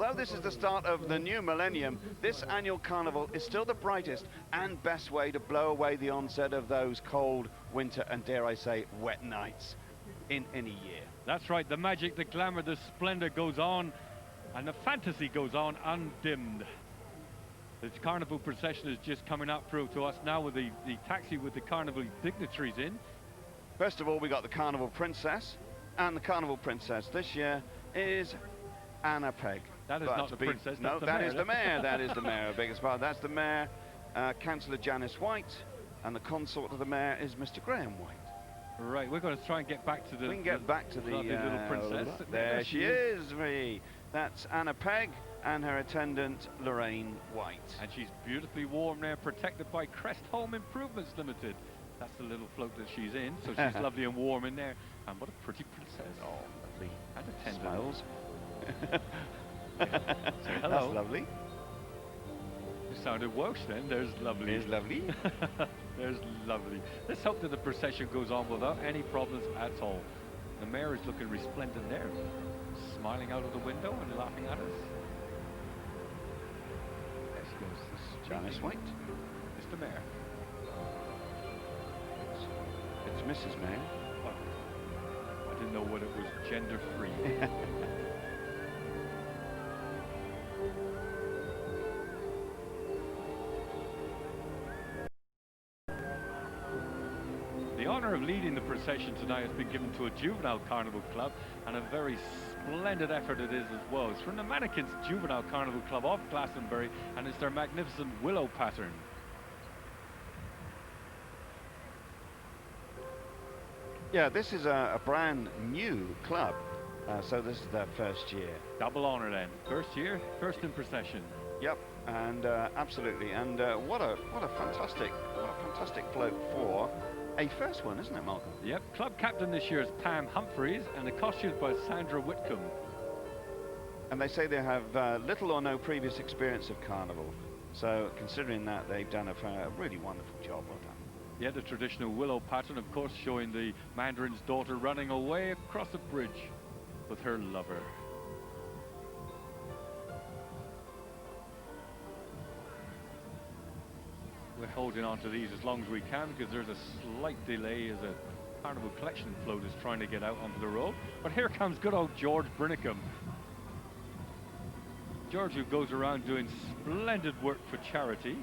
although this is the start of the new millennium, this annual carnival is still the brightest and best way to blow away the onset of those cold winter and, dare I say, wet nights in any year. That's right, the magic, the glamour, the splendor goes on, and the fantasy goes on undimmed. The carnival procession is just coming up through to us now with the taxi with the carnival dignitaries in. First of all, we got the Carnival Princess, and the Carnival Princess this year is Anna Pegg. That is not the princess, no, that is the mayor. That is the mayor, biggest part. That's the mayor, Councillor Janice White, and the consort of the mayor is Mr. Graham White. Right, we're going to try and get back to the... We can get back to the little princess. There she is, me. That's Anna Pegg and her attendant, Lorraine White. And she's beautifully warm there, protected by Crest Home Improvements Limited. That's the little float that she's in, so she's lovely and warm in there. And what a pretty princess. Oh, lovely. And attendant. Smiles. Say hello. That's lovely. You sounded Welsh then. There's lovely. There's lovely. There's lovely. Let's hope that the procession goes on without any problems at all. The mayor is looking resplendent there, smiling out of the window and laughing at us. There she goes. Janice White. Mr. Mayor. It's Mrs. Mayor. Oh, I didn't know what it was gender free. The honour of leading the procession tonight has been given to a juvenile carnival club, and a very splendid effort it is as well. It's from the Mannequins Juvenile Carnival Club of Glastonbury, and it's their magnificent willow pattern. Yeah, this is a brand new club, so this is their first year. Double honour then. First year, first in procession. Yep, and absolutely, and what a fantastic float for a first one, isn't it, Malcolm? Yep, club captain this year is Pam Humphreys, and the costumes by Sandra Whitcomb. And they say they have little or no previous experience of carnival, so considering that, they've done a really wonderful job. Well done. Yeah, the traditional willow pattern, of course, showing the Mandarin's daughter running away across a bridge with her lover. We're holding on to these as long as we can because there's a slight delay as a Carnival Collection float is trying to get out onto the road. But here comes good old George Brinicum. George, who goes around doing splendid work for charity.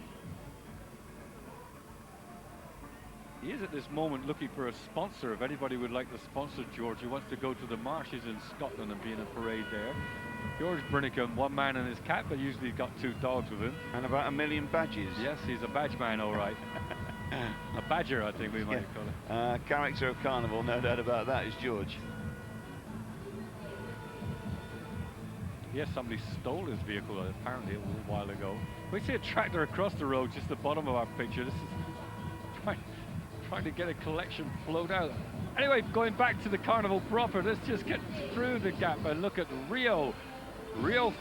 He is at this moment looking for a sponsor. If anybody would like to sponsor George, who wants to go to the marshes in Scotland and be in a parade there. George Brinicum, one man and his cat, but usually he's got two dogs with him. And about 1 million badges. Yes, he's a badge man, all right. A badger, I think we might call it. Character of carnival, no doubt about that, is George. Yes, somebody stole his vehicle apparently a little while ago. We see a tractor across the road, just the bottom of our picture. This is trying to get a collection float out. Anyway, going back to the carnival proper, let's just get through the gap and look at Rio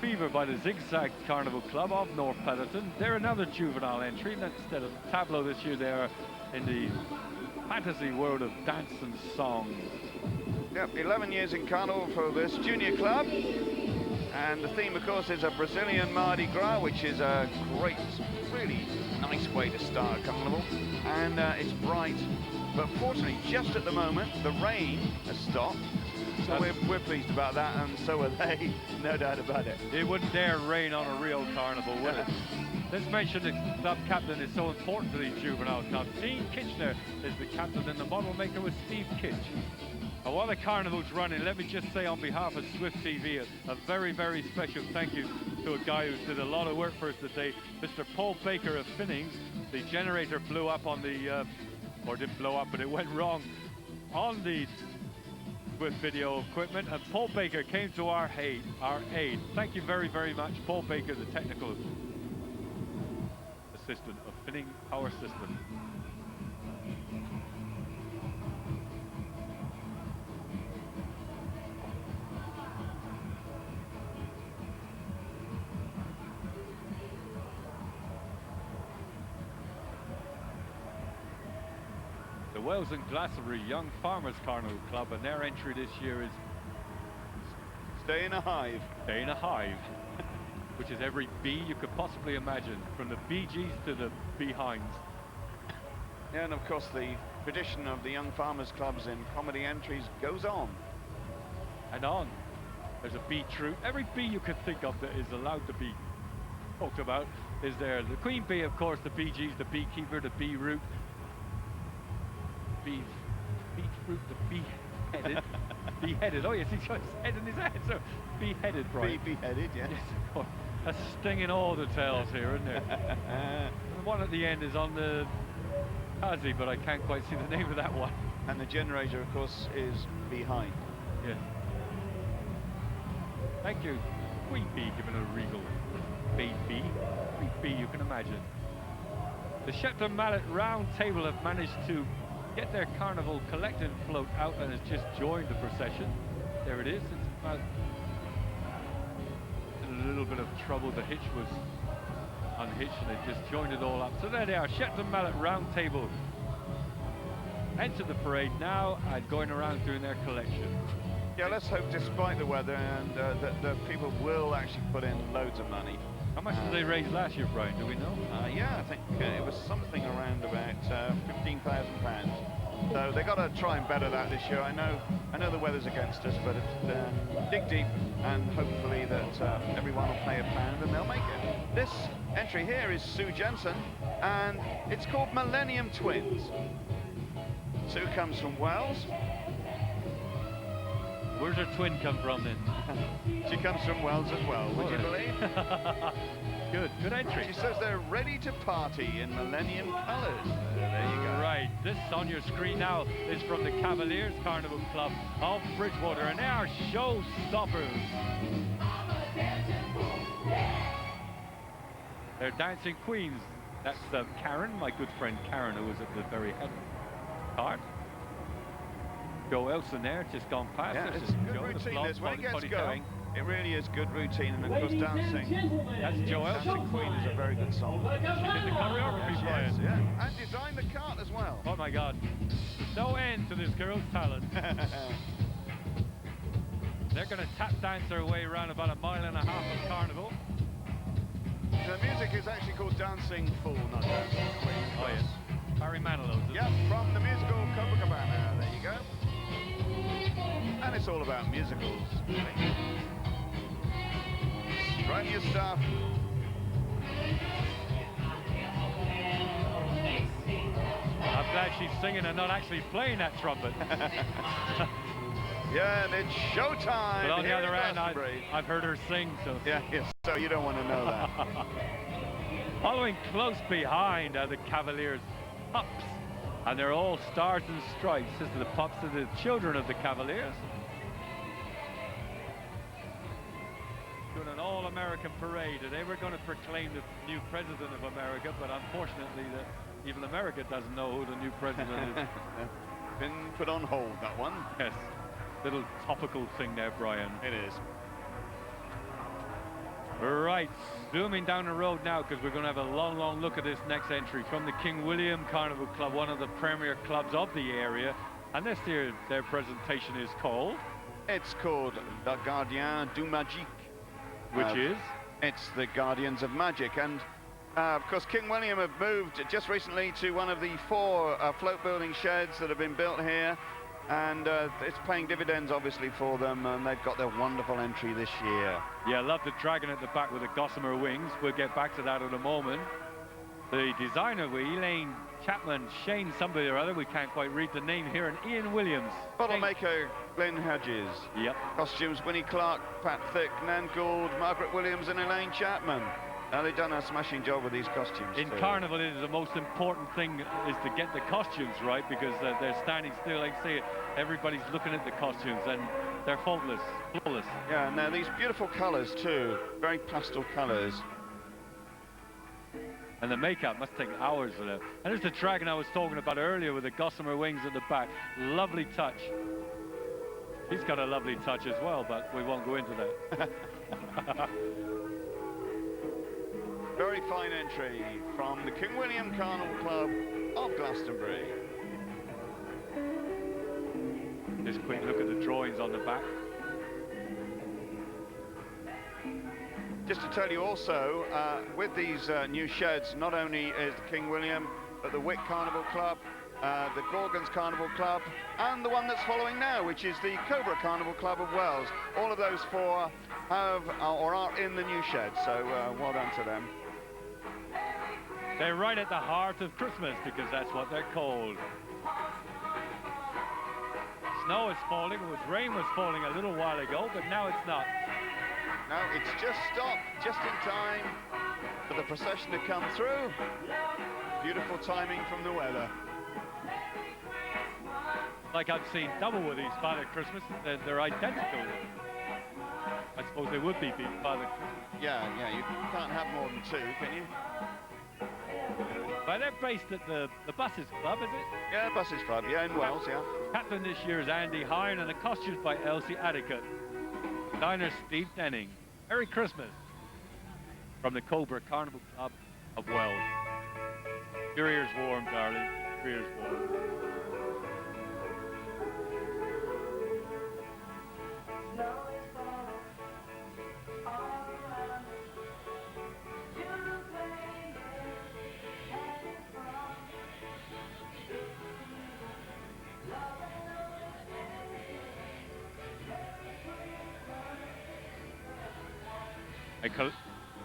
Fever by the Zigzag Carnival Club of North Petherton. They're another juvenile entry. Instead of tableau this year, they're in the fantasy world of dance and song. Yep, 11 years in carnival for this junior club. And the theme, of course, is a Brazilian Mardi Gras, which is a great, really nice way to start a carnival. And it's bright, but fortunately, just at the moment, the rain has stopped. So we're pleased about that, and so are they, no doubt about it. It wouldn't dare rain on a real carnival, would it? Let's mention the club captain is so important to these juvenile clubs. Dean Kitchener is the captain, and the model maker was Steve Kitch. And while the carnival's running, let me just say on behalf of Swift TV, a very, very special thank you to a guy who did a lot of work for us today, Mr. Paul Baker of Finnings. The generator blew up on the, or didn't blow up, but it went wrong on the Swift video equipment, and Paul Baker came to our aid. Thank you very, very much, Paul Baker, the technical assistant of Finning Power System. The Wales and Glastonbury Young Farmers Carnival Club, and their entry this year is Stay in a hive. Stay in a hive. which is every B you could possibly imagine, from the Bee Gees to the Behinds. Yeah, and of course the tradition of the Young Farmers Clubs in comedy entries goes on. And on. There's a bee troop. Every bee you could think of that is allowed to be talked about is there. The queen bee, of course, the Bee Gees, the beekeeper, the bee root, beef fruit, the bee-headed. Beheaded. Oh, yes, he's got his head in his head. So, beheaded, Brian. Beheaded, yes. Yes, of course. That's stinging all the tails here, isn't it? The one at the end is on the Kazi, but I can't quite see the name of that one. And the generator, of course, is behind. Yes. Thank you. Queen bee giving a regal baby. Queen bee, you can imagine. The Shetland Mallet Round Table have managed to get their carnival collecting float out and has just joined the procession. There it is. It's about in a little bit of trouble. The hitch was unhitched and it just joined it all up. So there they are, Shetland Mallet Round Table. Enter the parade now and going around doing their collection. Yeah, let's hope despite the weather and that the people will actually put in loads of money. How much did they raise last year, Brian? Do we know? Yeah, I think it was something around about £15,000. So they got to try and better that this year. I know the weather's against us, but dig deep and hopefully that everyone will play a pound and they'll make it. This entry here is Sue Jensen, and it's called Millennium Twins. Sue comes from Wales. Where's her twin come from then? She comes from Wales as well, would you believe? Good entry. She says they're ready to party in Millennium colours. There you go. Right, this on your screen now is from the Cavaliers Carnival Club of Bridgewater, and they are showstoppers. They're dancing queens. That's Karen, my good friend Karen, who was at the very head of the card. Joe Elson there, just gone past. Yeah, us. it's good routine. This when it gets going, it really is good routine, and of course dancing. That's Joe Elson. Dancing Queen is a very good song. She did the choreography, Brian. Yes, yeah, and designed the cart as well. Oh my God, there's no end to this girl's talent. They're going to tap dance their way around about 1.5 miles of carnival. The music is actually called Dancing Fool, not Dancing Queen. Oh yes, Barry Manilow's. Yeah, from the musical Copacabana. There you go. And it's all about musicals. Strenuous stuff. I'm glad she's singing and not actually playing that trumpet. Yeah, and it's showtime. But on the here other in hand, Glastonbury. I've heard her sing, so. Yeah, so you don't want to know that. Following close behind are the Cavaliers Pups, and they're all stars and stripes. This is the Pups of the children of the Cavaliers. Doing an all-American parade. They were going to proclaim the new president of America, but unfortunately, even America doesn't know who the new president is. Been put on hold, that one. Yes. Little topical thing there, Brian. It is. Right, zooming down the road now because we're going to have a long look at this next entry from the King William Carnival Club, one of the premier clubs of the area. And this year, their presentation is called? It's called Le Gardien du Magique. Which is? It's the Guardians of Magic. And of course, King William have moved just recently to one of the 4 float building sheds that have been built here. And it's paying dividends, obviously, for them, and they've got their wonderful entry this year. Yeah, love the dragon at the back with the gossamer wings. We'll get back to that in a moment. The designer were Elaine Chapman, Shane somebody or other, we can't quite read the name here, and Ian Williams. Bottle maker Glenn Hedges. Yep. Costumes Winnie Clark, Pat Thick, Nan Gould, Margaret Williams and Elaine Chapman. They've done a smashing job with these costumes. In Carnival, it is the most important thing is to get the costumes right, because they're standing still, like I say, everybody's looking at the costumes and they're faultless, flawless. Yeah, and these beautiful colours too, very pastel colours. And the makeup must take hours of that. And there's the dragon I was talking about earlier with the gossamer wings at the back. Lovely touch. He's got a lovely touch as well, but we won't go into that. Very fine entry from the King William Carnival Club of Glastonbury. Just a quick look at the drawings on the back. just to tell you also, with these new sheds, not only is the King William, but the Wick Carnival Club, the Gorgons Carnival Club, and the one that's following now, which is the Cobra Carnival Club of Wales. All of those four have or are in the new shed, so well done to them. They're right at the heart of Christmas, because that's what they're called. Snow is falling, rain was falling a little while ago, but now it's not. No, it's just stopped, just in time for the procession to come through. Beautiful timing from the weather. Like I've seen double with these Father Christmas, they're identical. I suppose they would be Father Christmas. Yeah, you can't have more than two, can you? But they're based at the Buses Club, is it? Yeah, Buses Club, yeah, in Wales, yeah. Captain this year is Andy Hine, and the costumes by Elsie Addicott. Designer Steve Denning. Merry Christmas from the Cobra Carnival Club of Wales. Your ears warm, darling. Your ears warm.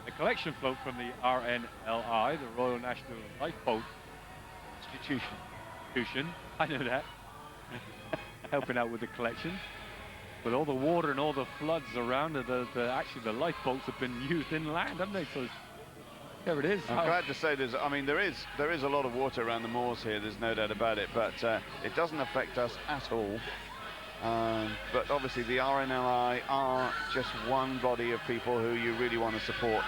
A collection float from the RNLI, the Royal National Lifeboat Institution. I know that. Helping out with the collection. With all the water and all the floods around, actually the lifeboats have been used inland, haven't they? So there it is. I'm glad to say there is a lot of water around the moors here, there's no doubt about it, but it doesn't affect us at all. But obviously the RNLI are just one body of people who you really want to support.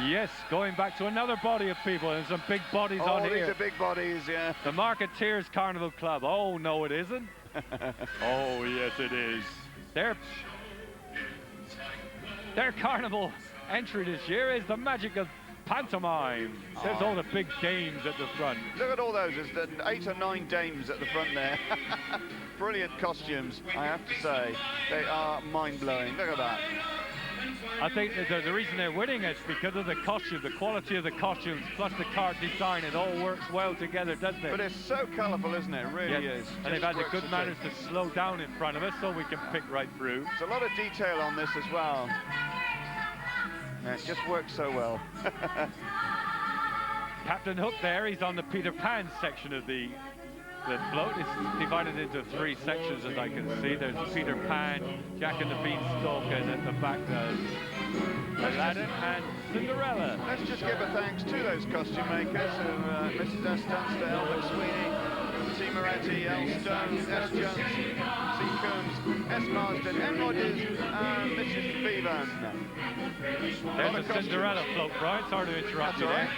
Yes, going back to another body of people, and some big bodies on here. Oh, these are big bodies, yeah. The Marketeers Carnival Club. Oh, no, it isn't. Oh, yes, it is. Their carnival entry this year is the magic of pantomime. There's all the big dames at the front. Look at all those. There's 8 or 9 dames at the front there. Brilliant costumes, I have to say. They are mind-blowing. Look at that. I think the reason they're winning is because of the costume, the quality of the costumes, plus the card design. It all works well together, doesn't it? But it's so colourful, isn't it? It really is. And they've had the good manners to slow down in front of us so we can pick right through. There's a lot of detail on this as well. Yeah, it just works so well. Captain Hook there, he's on the Peter Pan section of the float. It's divided into 3 sections, as I can see. There's Peter Pan, Jack and the Beanstalk, and at the back there's Aladdin and Cinderella. Let's just give a thanks to those costume makers, Mrs. S. Dunster, L. McSweeney, C. Moretti, L. Stone, S. Jones, C. Coombs, S. Marsden, M. Rogers, and Mrs. Bevan. There's the Cinderella float, Brian. Sorry to interrupt you there.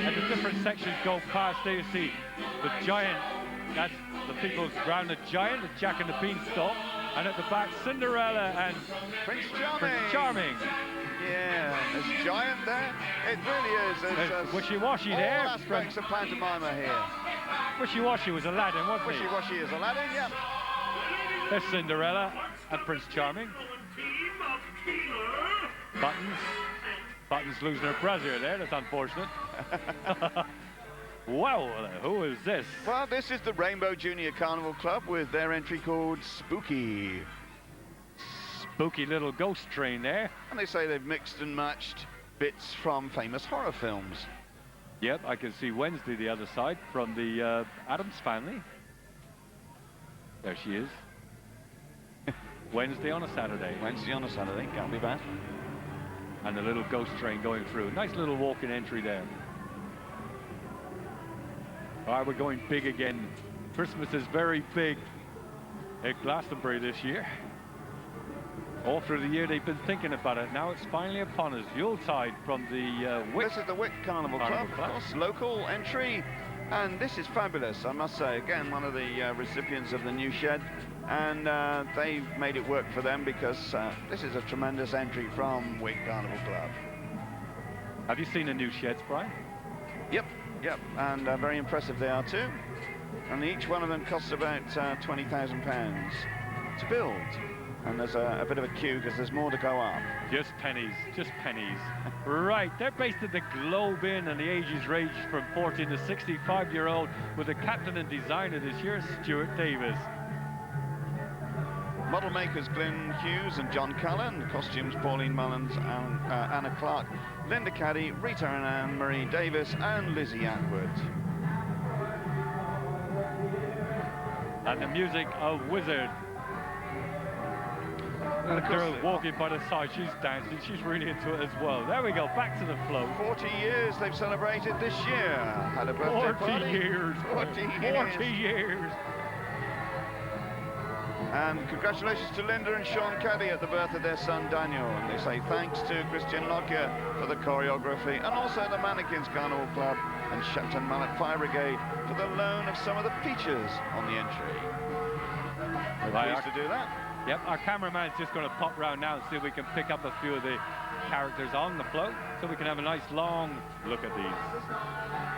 As the different sections go past, there you see the giant, that's the people's ground, the giant, the Jack and the Beanstalk, and at the back, Cinderella and Prince Charming. Prince Charming. Yeah, there's giant there. It really is. There's Wishy-Washy there. All aspects of pantomime are here. Wishy-Washy was Aladdin, wasn't he? Wishy-Washy is Aladdin, yeah. There's Cinderella and Prince Charming. Buttons losing her brassiere there, that's unfortunate. Wow, who is this? Well, this is the Rainbow Junior Carnival Club with their entry called Spooky. Spooky little ghost train there. And they say they've mixed and matched bits from famous horror films. Yep, I can see Wednesday the other side from the Addams Family. There she is. Wednesday on a Saturday. Wednesday on a Saturday, can't be bad. And the little ghost train going through. Nice little walk-in entry there. All right, we're going big again. Christmas is very big at Glastonbury this year. All through the year they've been thinking about it. Now it's finally upon us. Yuletide from the Wick. This is the Wick Carnival Club, of course, local entry. And this is fabulous, I must say. Again, one of the recipients of the new shed. And they've made it work for them because this is a tremendous entry from Wick Carnival Club. Have you seen the new sheds, Brian? Yep, and very impressive they are too. And each one of them costs about £20,000 to build. And there's a bit of a queue because there's more to go up. Just pennies, just pennies. Right, they're based at the Globe Inn, and the ages range from 14 to 65-year-old, with the captain and designer this year, Stuart Davis. Model makers Glyn Hughes and John Cullen. Costumes Pauline Mullins, Anna Clark, Linda Caddy, Rita and Anne-Marie Davis, and Lizzie Atwood. And the music of Wizard. And the girl walking by the side, she's dancing, she's really into it as well. There we go, back to the float. 40 years they've celebrated this year. Had a birthday 40 party. years. 40 years. 40 years. And congratulations to Linda and Sean Caddy at the birth of their son Daniel. And they say thanks to Christian Lockyer for the choreography, and also the Mannequins Carnival Club and Shepton Mallet Fire Brigade for the loan of some of the features on the entry. We're pleased to do that. Yep, our cameraman's just going to pop round now and see if we can pick up a few of the characters on the float, so we can have a nice long look at these.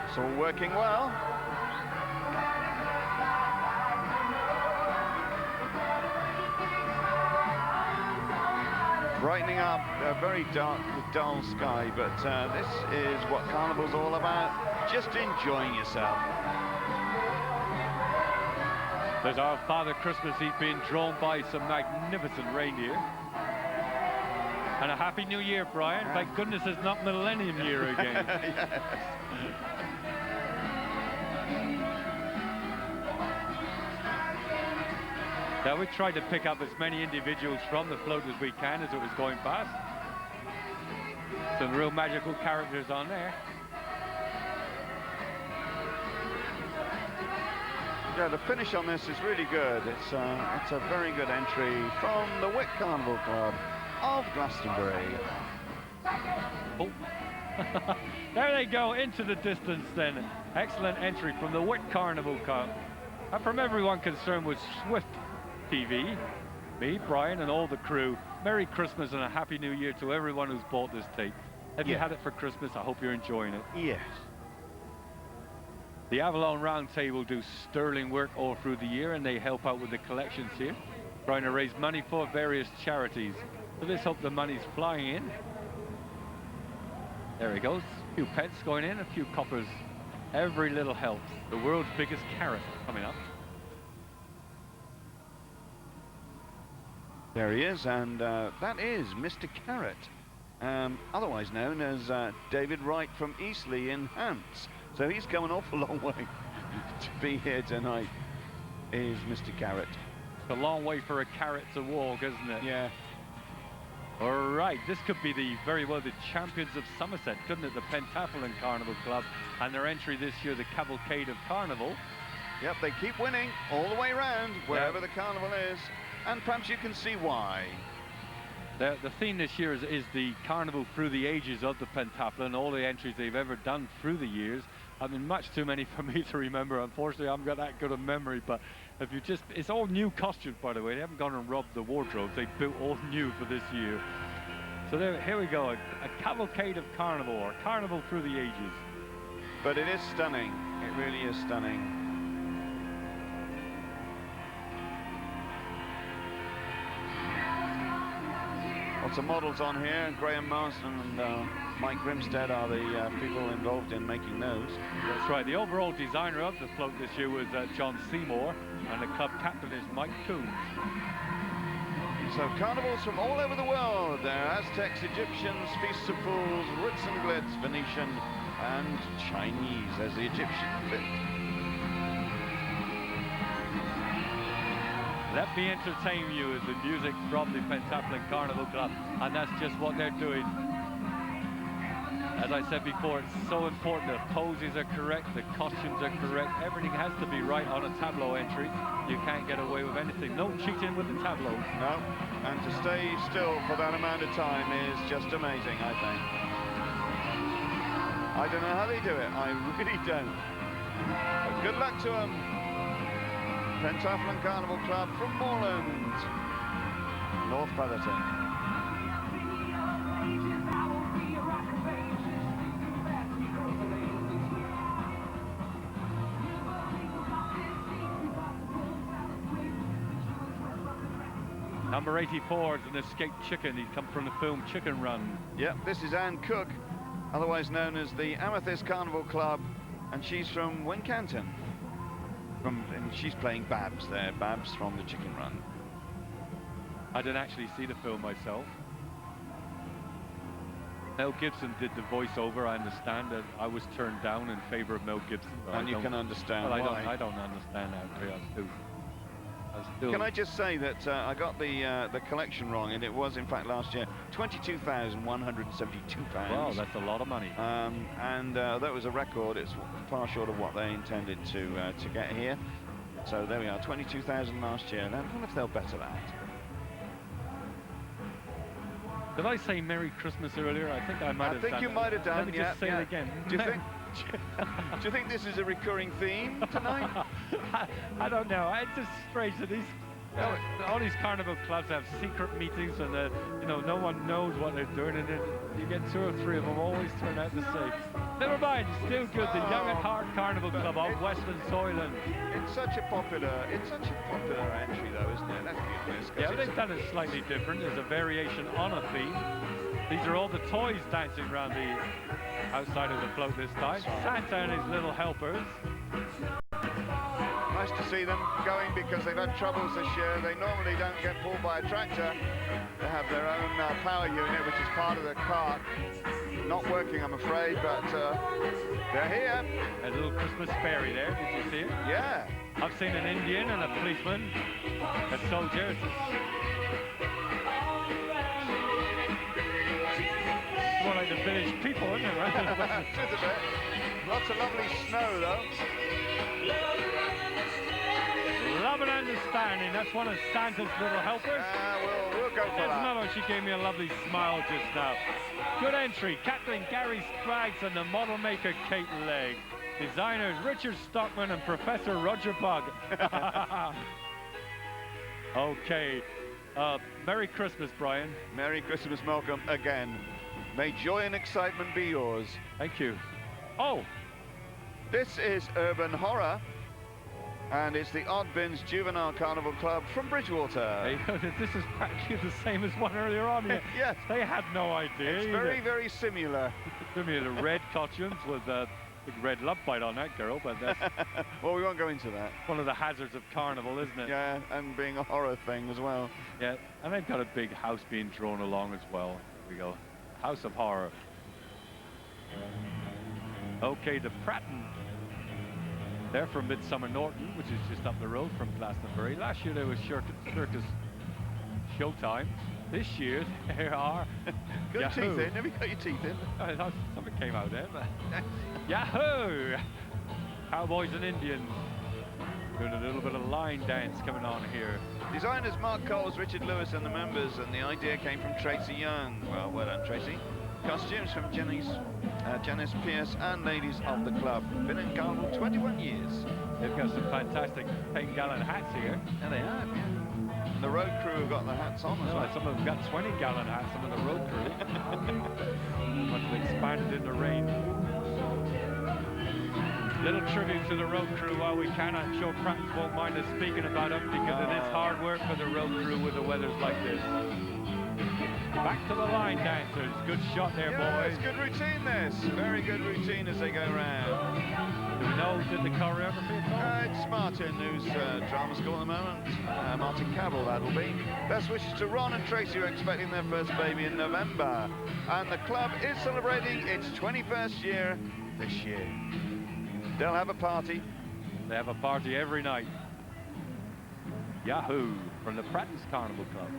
It's all working well. Brightening up a very dark, dull sky, but this is what Carnival's all about, just enjoying yourself. There's our Father Christmas. He's being drawn by some magnificent reindeer. And a Happy New Year, Brian. Thank goodness it's not Millennium Year again. Yes. Now, we tried to pick up as many individuals from the float as we can as it was going past. Some real magical characters on there. Yeah, the finish on this is really good. It's a very good entry from the Wick Carnival Club of Glastonbury. Oh. There they go, into the distance then. Excellent entry from the Wick Carnival Club. And from everyone concerned with Swift TV, me, Brian, and all the crew, Merry Christmas and a Happy New Year to everyone who's bought this tape. If you had it for Christmas, I hope you're enjoying it. Yes. The Avalon Roundtable do sterling work all through the year, and they help out with the collections here, trying to raise money for various charities. So let's hope the money's flying in. There he goes. A few pence going in, a few coppers. Every little helps. The world's biggest carrot coming up. There he is, and that is Mr. Carrot, otherwise known as David Wright from Eastleigh in Hants. So he's come an awful long way to be here tonight, is Mr. Carrot. It's a long way for a carrot to walk, isn't it? Yeah. All right, this could be very well the champions of Somerset, couldn't it? The Pentathlon Carnival Club, and their entry this year, the Cavalcade of Carnival. Yep, they keep winning all the way around, wherever the carnival is, and perhaps you can see why. The theme this year is the Carnival through the ages of the Pentathlon, all the entries they've ever done through the years. I mean, much too many for me to remember. Unfortunately, I haven't got that good a memory, but if you just, it's all new costumes, by the way. They haven't gone and robbed the wardrobes. They built all new for this year. So here we go, a cavalcade of Carnival, or Carnival through the ages. But it is stunning. It really is stunning. Lots of models on here. Graham Marston and Mike Grimstead are the people involved in making those. That's right. The overall designer of the float this year was John Seymour, and the club captain is Mike Coombs. So carnivals from all over the world. There are Aztecs, Egyptians, Feasts of Fools, Ritz and Glitz, Venetian, and Chinese as the Egyptian fit. Let me entertain you as the music from the Pentathlon Carnival Club, and that's just what they're doing. As I said before, it's so important. The poses are correct, the costumes are correct, everything has to be right on a tableau entry. You can't get away with anything. No cheating with the tableau. No, and to stay still for that amount of time is just amazing, I think. I don't know how they do it, I really don't. But good luck to them. Pentathlon Carnival Club from Moorland, North Brotherton. Number 84 is an escaped chicken. He come from the film Chicken Run. Yep, this is Anne Cook, otherwise known as the Amethyst Carnival Club, and she's from Wincanton. And she's playing Babs there, Babs from the Chicken Run. I didn't actually see the film myself. Mel Gibson did the voiceover. I understand that I was turned down in favor of Mel Gibson. And you can understand why. why. I don't understand that. Can I just say that I got the collection wrong, and it was in fact last year £22,172. Wow, that's a lot of money. And that was a record. It's far short of what they intended to get here. So there we are, 22,000 last year. Now, I don't know if they'll better that. Did I say Merry Christmas earlier? I think I might have done. I think you might have done. Let me just say it again. Do you think this is a recurring theme tonight? I don't know. It's just strange that all these carnival clubs have secret meetings, and you know, no one knows what they're doing, and then you get 2 or 3 of them always turn out the same. Never mind, still good. The Young at Heart Carnival Club of Western Soyland. It's such a popular entry, though, isn't it? Let's be honest. Yeah, they've done it slightly different. There's a variation on a theme. These are all the toys dancing around the outside of the float this time. Santa and his little helpers. Nice to see them going, because they've had troubles this year. They normally don't get pulled by a tractor. They have their own power unit, which is part of the cart. Not working, I'm afraid, but they're here. A little Christmas fairy there, did you see it? Yeah. I've seen an Indian and a policeman, a soldier. It's more like the village people, isn't it, right? Just a bit. Lots of lovely snow, though. Love and understanding. That's one of Santa's little helpers. We'll go for There's that. another. She gave me a lovely smile just now. Good entry. Captain Gary Spraggs and the model maker Kate Legg. Designers Richard Stockman and Professor Roger Bug. Okay. Merry Christmas, Brian. Merry Christmas, Malcolm, again. May joy and excitement be yours. Thank you. Oh, this is Urban Horror, and it's the Odd Bins Juvenile Carnival Club from Bridgewater. This is practically the same as one earlier on. Yes. They had no idea. It's very, very similar. Similar to red costumes with a big red love bite on that girl, but that's well, we won't go into that. One of the hazards of carnival, isn't it? Yeah, and being a horror thing as well. Yeah, and they've got a big house being drawn along as well. There we go. House of Horror. Okay, the Pratton. They're from Midsummer Norton, which is just up the road from Glastonbury. Last year there was Circus Showtime. This year there are Got your teeth in? Have you got your teeth in? I thought something came out there, but Yahoo! Cowboys and Indians. Doing a little bit of line dance coming on here. Designers Mark Coles, Richard Lewis and the members, and the idea came from Tracy Young. Well done, Tracy. Costumes from Janice Pierce and ladies of the club. Been in Carnival 21 years. They've got some fantastic 10-gallon hats here. Yeah, they have, yeah. And the road crew have got the hats on as well. Some of them got 20-gallon hats, some of the road crew. Much expanded in the rain. Little tribute to the road crew while we can. I'm sure Prattons won't mind us speaking about them, because it is hard work for the road crew with the weathers like this. Back to the line dancers. Good shot there, boys. It's good routine, this. Very good routine as they go round. Do we know who did the choreography at all? It's Martin, who's drama school at the moment. Martin Cabell, that'll be. Best wishes to Ron and Tracy, who are expecting their first baby in November. And the club is celebrating its 21st year this year. They'll have a party. They have a party every night. Yahoo! From the Prattons Carnival Club.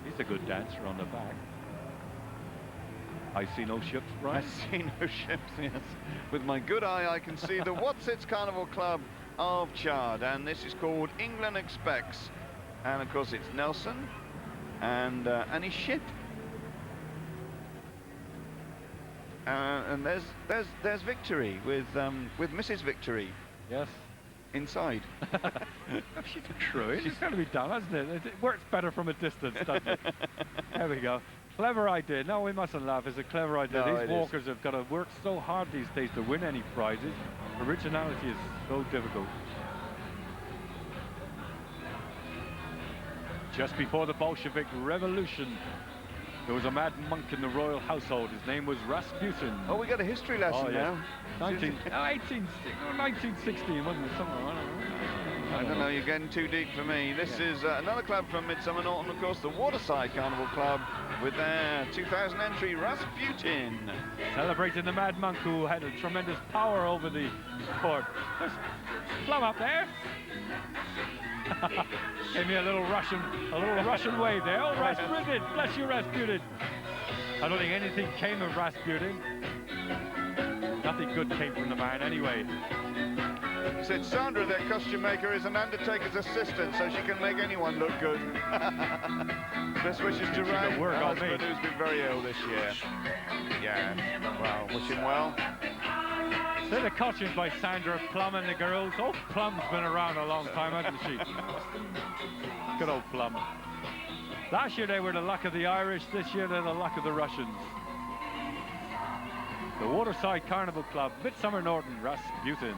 He's a good dancer on the back. I see no ships, right? I see no ships, yes. With my good eye, I can see the What's Its Carnival Club of Chard, and this is called England Expects. And of course, it's Nelson and his ship. And there's Victory with Mrs. Victory. Yes. Inside. She's true. It's got to be done, hasn't it? It works better from a distance, doesn't it? There we go. Clever idea. No, we mustn't laugh. It's a clever idea. No, these walkers have got to work so hard these days to win any prizes. Originality is so difficult. Just before the Bolshevik Revolution, there was a mad monk in the royal household. His name was Rasputin. Oh, we got a history lesson now. 1916, wasn't it? Something, I don't know, you're getting too deep for me. This is another club from Midsummer Norton, of course, the Waterside Carnival Club, with their 2000 entry, Rasputin. Celebrating the mad monk who had a tremendous power over the court. There's Plum up there. Gave me a little Russian wave there. Oh, Rasputin! Bless you, Rasputin! I don't think anything came of Rasputin. Nothing good came from the man anyway. He said Sandra, their costume maker, is an undertaker's assistant, so she can make anyone look good. Best wishes to Ray, her husband, who's been very ill this year. Yeah, well, wish him well. So the costumes by Sandra, Plum and the girls. Oh, Plum's been around a long time, hasn't she? Good old Plum. Last year they were the luck of the Irish, this year they're the luck of the Russians. The Waterside Carnival Club, Midsummer Norton, Rasputin.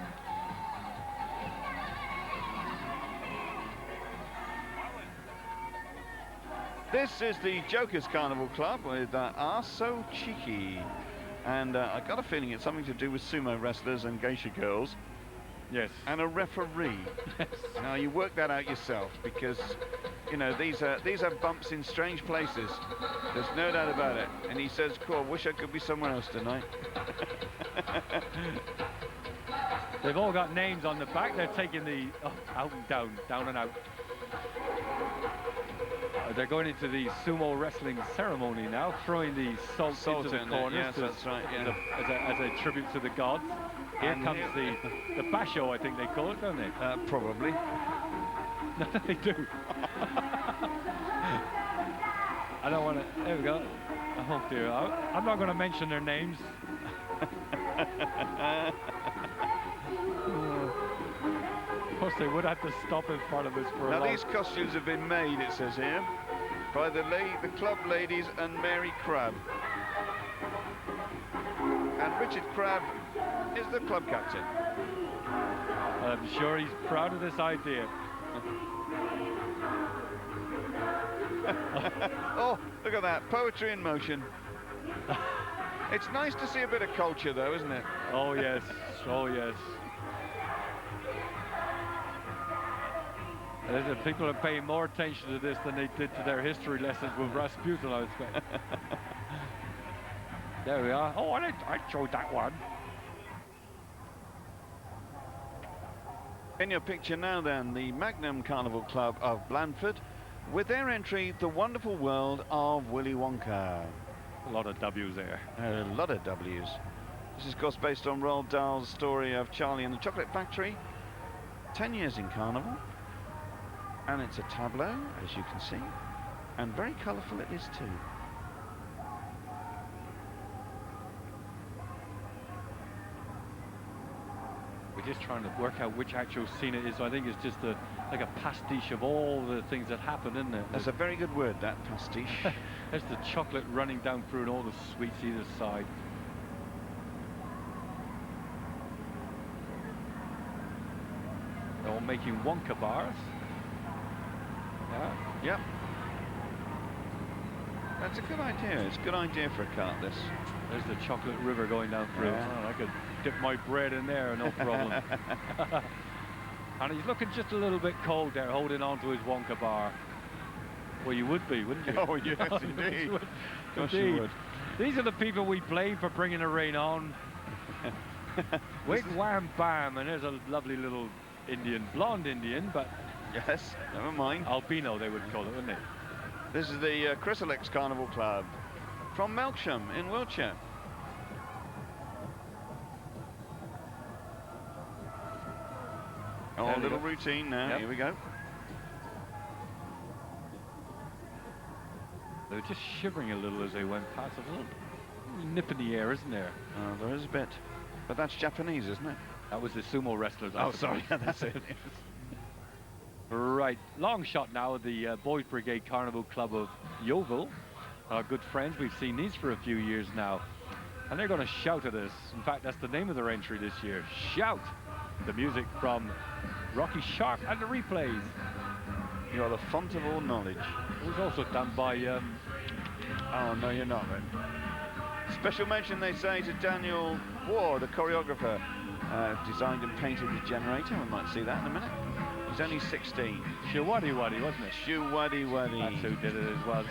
This is the Jokers Carnival Club with Are So Cheeky. And I got a feeling it's something to do with sumo wrestlers and geisha girls. Yes. And a referee. Yes. Now you work that out yourself, because you know these are bumps in strange places. There's no doubt about it. And he says, "Cool, wish I could be somewhere else tonight." They've all got names on the back. They're taking the out and down, down and out. They're going into the sumo wrestling ceremony now, throwing the salt into the corners. Yes, that's right. Yeah. As a tribute to the gods. Here comes the basho, I think they call it, don't they? Probably. No, they do. I don't want to. There we go. Oh dear. I'm not going to mention their names. Of course, they would have to stop in front of us for a Now long... these costumes have been made, it says here, by the club ladies and Mary Crabb. And Richard Crabb is the club captain. I'm sure he's proud of this idea. Oh, look at that, poetry in motion. It's nice to see a bit of culture though, isn't it? Oh yes, oh yes. People are paying more attention to this than they did to their history lessons with Rasputin, I expect. There we are. Oh, I showed that one. In your picture now then, the Magnum Carnival Club of Blandford, with their entry, The Wonderful World of Willy Wonka. A lot of W's there. A lot of W's. This is, of course, based on Roald Dahl's story of Charlie and the Chocolate Factory. 10 years in Carnival. And it's a tableau, as you can see. And very colourful it is too. We're just trying to work out which actual scene it is. So I think it's just like a pastiche of all the things that happen, isn't it? That's a very good word, that pastiche. There's the chocolate running down through and all the sweets either side. They're all making Wonka bars. Yeah. Yep. That's a good idea. It's a good idea for a cart, this. There's the chocolate river going down through. Yeah. Oh, I could dip my bread in there, no problem. And he's looking just a little bit cold there, holding on to his Wonka bar. Well, you would be, wouldn't you? Oh, yes, indeed. Gosh, Indeed. you would. These are the people we blame for bringing the rain on. Wig, wham, bam, and there's a lovely little Indian, blonde Indian, but... Yes, never mind. Albino, they would call it, wouldn't they? This is the Chrysalex Carnival Club from Melksham in Wiltshire. Oh, a little routine now. Yep. Here we go. They were just shivering a little as they went past. A little nip in the air, isn't there? There is a bit. But that's Japanese, isn't it? That was the sumo wrestlers. Oh, sorry. That's it. Right, long shot now, the Boys Brigade Carnival Club of Yeovil. Our good friends, we've seen these for a few years now. And they're going to shout at us. In fact, that's the name of their entry this year. Shout! The music from Rocky Sharp and the replays. You are the font of all knowledge. It was also done by... Oh, no, you're not, then. Special mention, they say, to Daniel Ward, the choreographer. Designed and painted the generator. We might see that in a minute. He's only 16. Shoo-waddy, wasn't it? Shoo-waddy. That's who did it as well.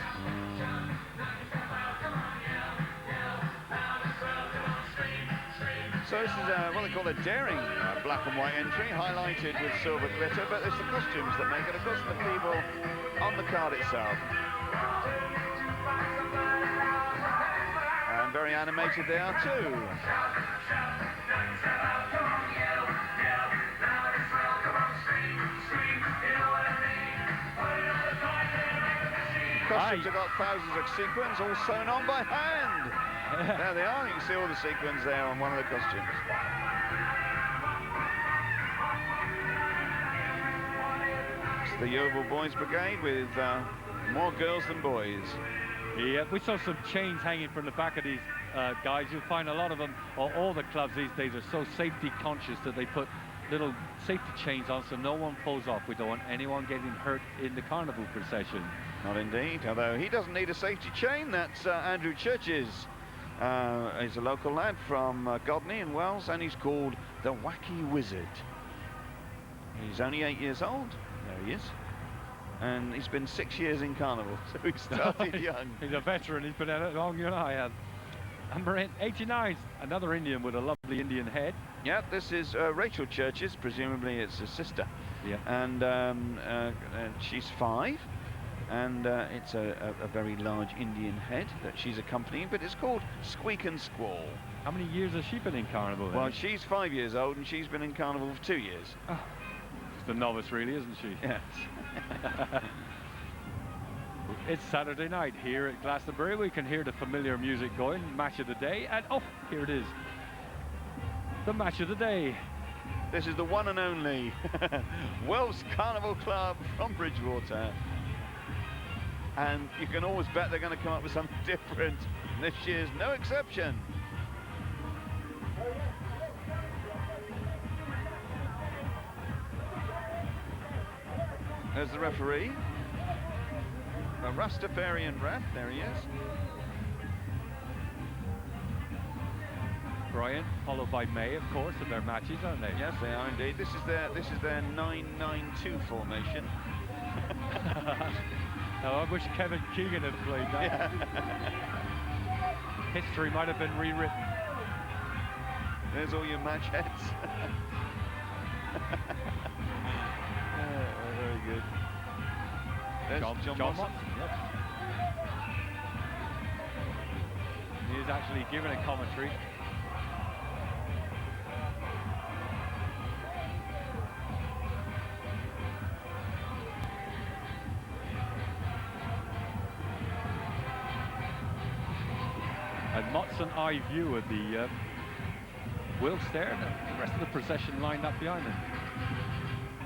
So this is what they call a daring black and white entry, highlighted with silver glitter, but it's the costumes that make it. Of course, the people on the card itself. And very animated they are too. Costumes have got thousands of sequins all sewn on by hand. There they are, you can see all the sequins there on one of the costumes. It's the Yeovil Boys Brigade with more girls than boys. Yeah, we saw some chains hanging from the back of these guys. You'll find a lot of them, or all the clubs these days, are so safety conscious that they put little safety chains on so no one pulls off. We don't want anyone getting hurt in the carnival procession. Not indeed, although he doesn't need a safety chain. That's Andrew Churches. He's a local lad from Godney in Wells, and he's called the Wacky Wizard. He's only 8 years old. There he is. And he's been 6 years in carnival, so he started young. He's a veteran. He's been at it longer than I have. Number 89, another Indian with a lovely Indian head. Yeah, this is Rachel Churches. Presumably it's his sister. Yeah. And she's 5. And it's a very large Indian head that she's accompanying, but it's called Squeak and Squall. How many years has she been in carnival then? Well, she's 5 years old, and she's been in carnival for 2 years. Oh, just a novice, really, isn't she? Yes. It's Saturday night here at Glastonbury. We can hear the familiar music going, match of the day, and oh, here it is. The match of the day. This is the one and only Wells Carnival Club from Bridgewater. And you can always bet they're going to come up with something different. This year's no exception. There's the referee. A Rastafarian ref, there he is. Brian, followed by May, of course, in their matches, aren't they? Yes, they are indeed. This is their 9-9-2 formation. Oh, I wish Kevin Keegan had played that. Yeah. History might have been rewritten. There's all your match heads. Very good. There's John Watson. Yep. He is actually giving a commentary. And Mott's an eye view of the Wilkes there, and the rest of the procession lined up behind them.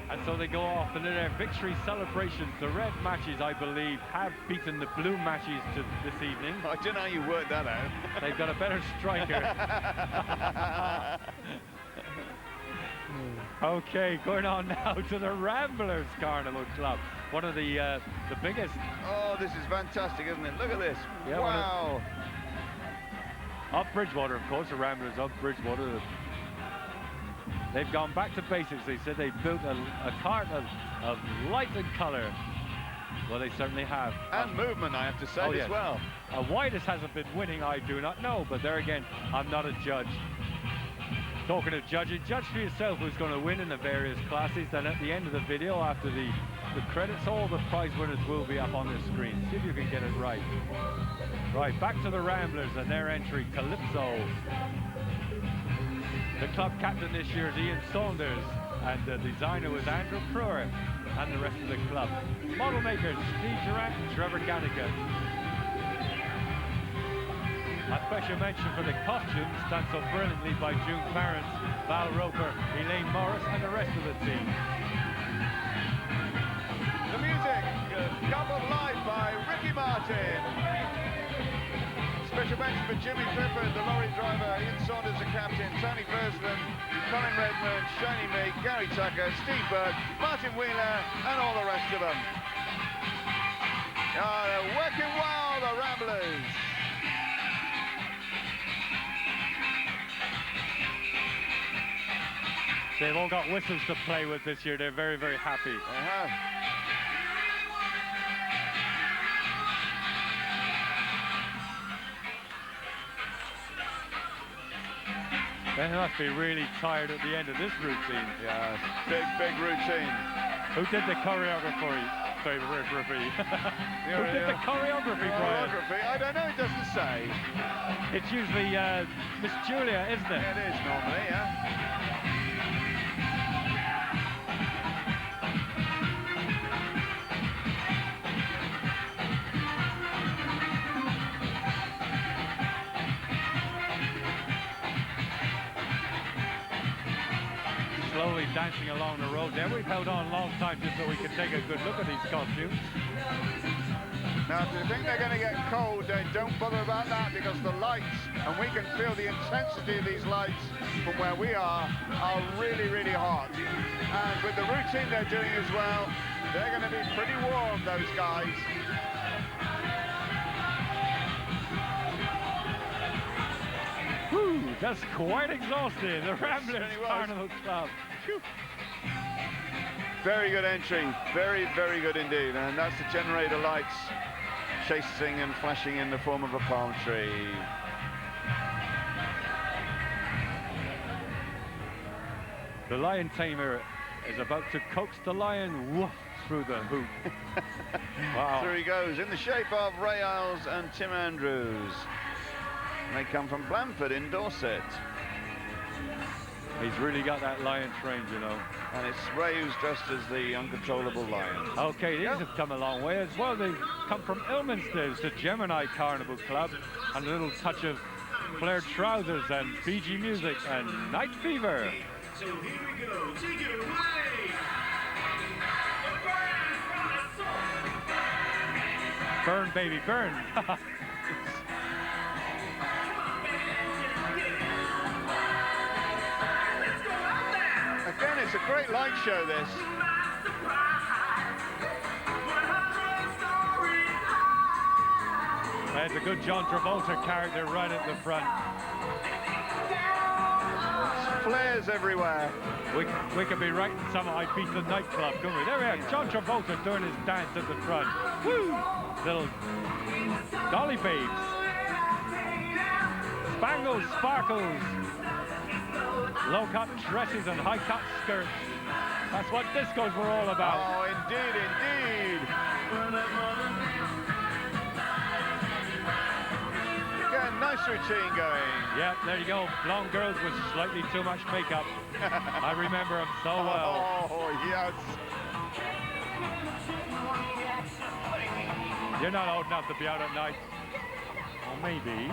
And so they go off, and in their victory celebrations, the red matches, I believe, have beaten the blue matches to this evening. I don't know how you worked that out. They've got a better striker. Okay, going on now to the Ramblers Carnival Club. One of the biggest. Oh, this is fantastic, isn't it? Look at this. Yeah, wow. Up Bridgewater, of course, the Ramblers up Bridgewater. They've gone back to basics. They said they built a cart of light and colour. Well, they certainly have. And movement, I have to say, as well. Why this hasn't been winning, I do not know. But there again, I'm not a judge. Talking of judging, judge for yourself who's going to win in the various classes. Then at the end of the video, after the credits, all the prize winners will be up on the screen. See if you can get it right. Right, back to the Ramblers and their entry, Calypso. The club captain this year is Ian Saunders, and the designer was Andrew Pruer, and the rest of the club. Model makers, Steve Durant and Trevor Gannigan. A special mention for the costumes, done so brilliantly by June Clarence, Val Roper, Elaine Morris, and the rest of the team. The music, Cup of Life by Ricky Martin. Special mention for Jimmy Clifford, the lorry driver, Ian Saunders, the captain, Tony Versland, Colin Redmond, Shiny Meek, Gary Tucker, Steve Burke, Martin Wheeler, and all the rest of them. Oh, they're working well, the Ramblers. They've all got whistles to play with this year. They're very, very happy. They have. They must be really tired at the end of this routine. Yeah, big routine. Who did the choreography? Sorry, referee. Who did the choreography, Brian? I don't know, it doesn't say. It's usually Miss Julia, isn't it? It is normally, yeah. Slowly dancing along the road there. We've held on a long time just so we can take a good look at these costumes. Now, if you think they're going to get cold, then don't bother about that, because the lights, and we can feel the intensity of these lights from where we are really, really hot. And with the routine they're doing as well, they're going to be pretty warm, those guys. Whew, that's quite exhausting. The Ramblers Carnival Club. Phew. Very good entry, very, very good indeed. And that's the generator lights chasing and flashing in the form of a palm tree. The lion tamer is about to coax the lion woof through the hoop. Wow. Through he goes, in the shape of Ray Isles and Tim Andrews. They come from Blandford in Dorset. He's really got that lion trained, you know. And it's Ray who's dressed as the uncontrollable lion. Okay, these have come a long way as well. They've come from Ilminster, the Gemini Carnival Club, and a little touch of flared trousers and Fiji music and Night Fever. So here we go, take it away! Burn, baby, burn! Again, it's a great light show, this. There's a good John Travolta character right at the front. Flares everywhere. We could be right in some Ibiza nightclub, couldn't we? There we are, John Travolta doing his dance at the front. Woo! Little dolly babes. Spangles, sparkles. Low-cut dresses and high-cut skirts. That's what discos were all about. Oh, indeed, indeed. Again, nice routine going. Yeah, there you go. Blonde girls with slightly too much makeup. I remember them so well. Oh, yes. You're not old enough to be out at night. Or maybe.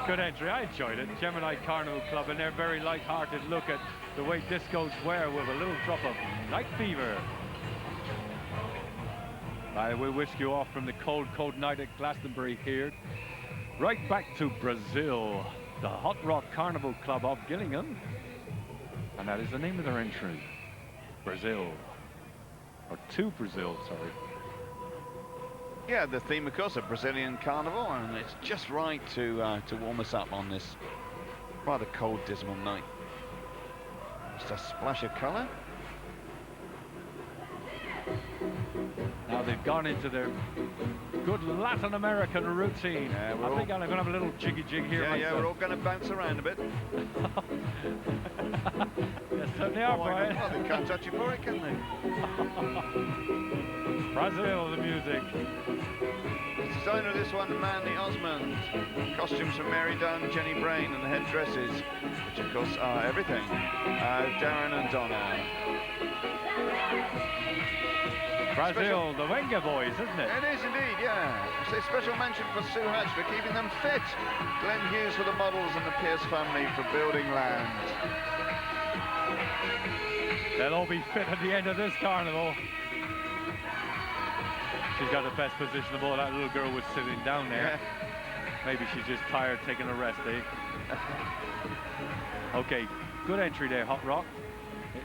Good entry, I enjoyed it. Gemini Carnival Club and their very light-hearted look at the way discos were with a little drop of Night Fever. I will whisk you off from the cold, cold night at Glastonbury here. Right back to Brazil, the Hot Rock Carnival Club of Gillingham. And that is the name of their entry. Brazil. Or to Brazil, sorry. Yeah, the theme, of course, a Brazilian carnival, and it's just right to warm us up on this rather cold, dismal night. Just a splash of colour. Now they've gone into their good Latin American routine. Yeah, I think I'm going to have a little jiggy jig here myself. Yeah, we're all going to bounce around a bit. Yes, certainly are, Brian. Well, they can't touch you for it, can they? Brazil, the music. The designer of this one, Mandy Osmond. Costumes from Mary Dunn, Jenny Brain, and the headdresses, which of course are everything. Darren and Donna. Brazil, the Wenger boys, isn't it? It is indeed, yeah. I say special mention for Sue Hatch for keeping them fit. Glenn Hughes for the models and the Pierce family for building land. They'll all be fit at the end of this carnival. She's got the best position of all. That little girl was sitting down there. Yeah. Maybe she's just tired taking a rest, eh? Okay, good entry there, Hot Rock.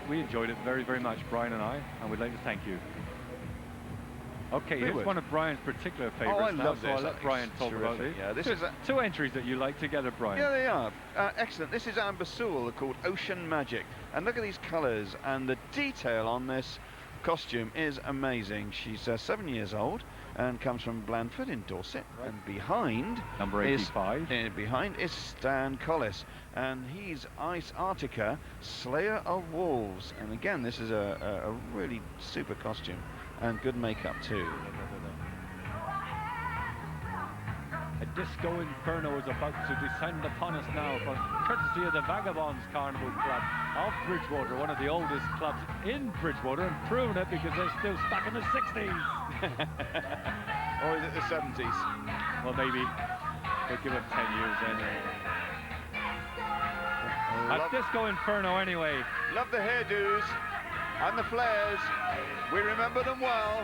We enjoyed it very, very much, Brian and I, and we'd like to thank you. Okay, We here's would. one of Brian's particular Oh, I favourites now, love so this. I'll let Brian It's talk about terrific. it. Yeah, this is a, Two entries that you like together, Brian. yeah, they are. Excellent. This is Amber Sewell, called Ocean Magic. And look at these colours, and the detail on this costume is amazing. She's 7 years old and comes from Blandford in Dorset. Right. And behind Number is 85. behind is Stan Collis, and he's Ice Arctica, Slayer of Wolves. And again, this is a really super costume and good makeup too. A disco inferno is about to descend upon us now, for courtesy of the Vagabonds Carnival Club of Bridgewater, one of the oldest clubs in Bridgewater, and proving it because they're still stuck in the 60s. Or is it the 70s? Well, maybe. We'll give them 10 years then. A disco inferno anyway. Love the hairdos and the flares. We remember them well.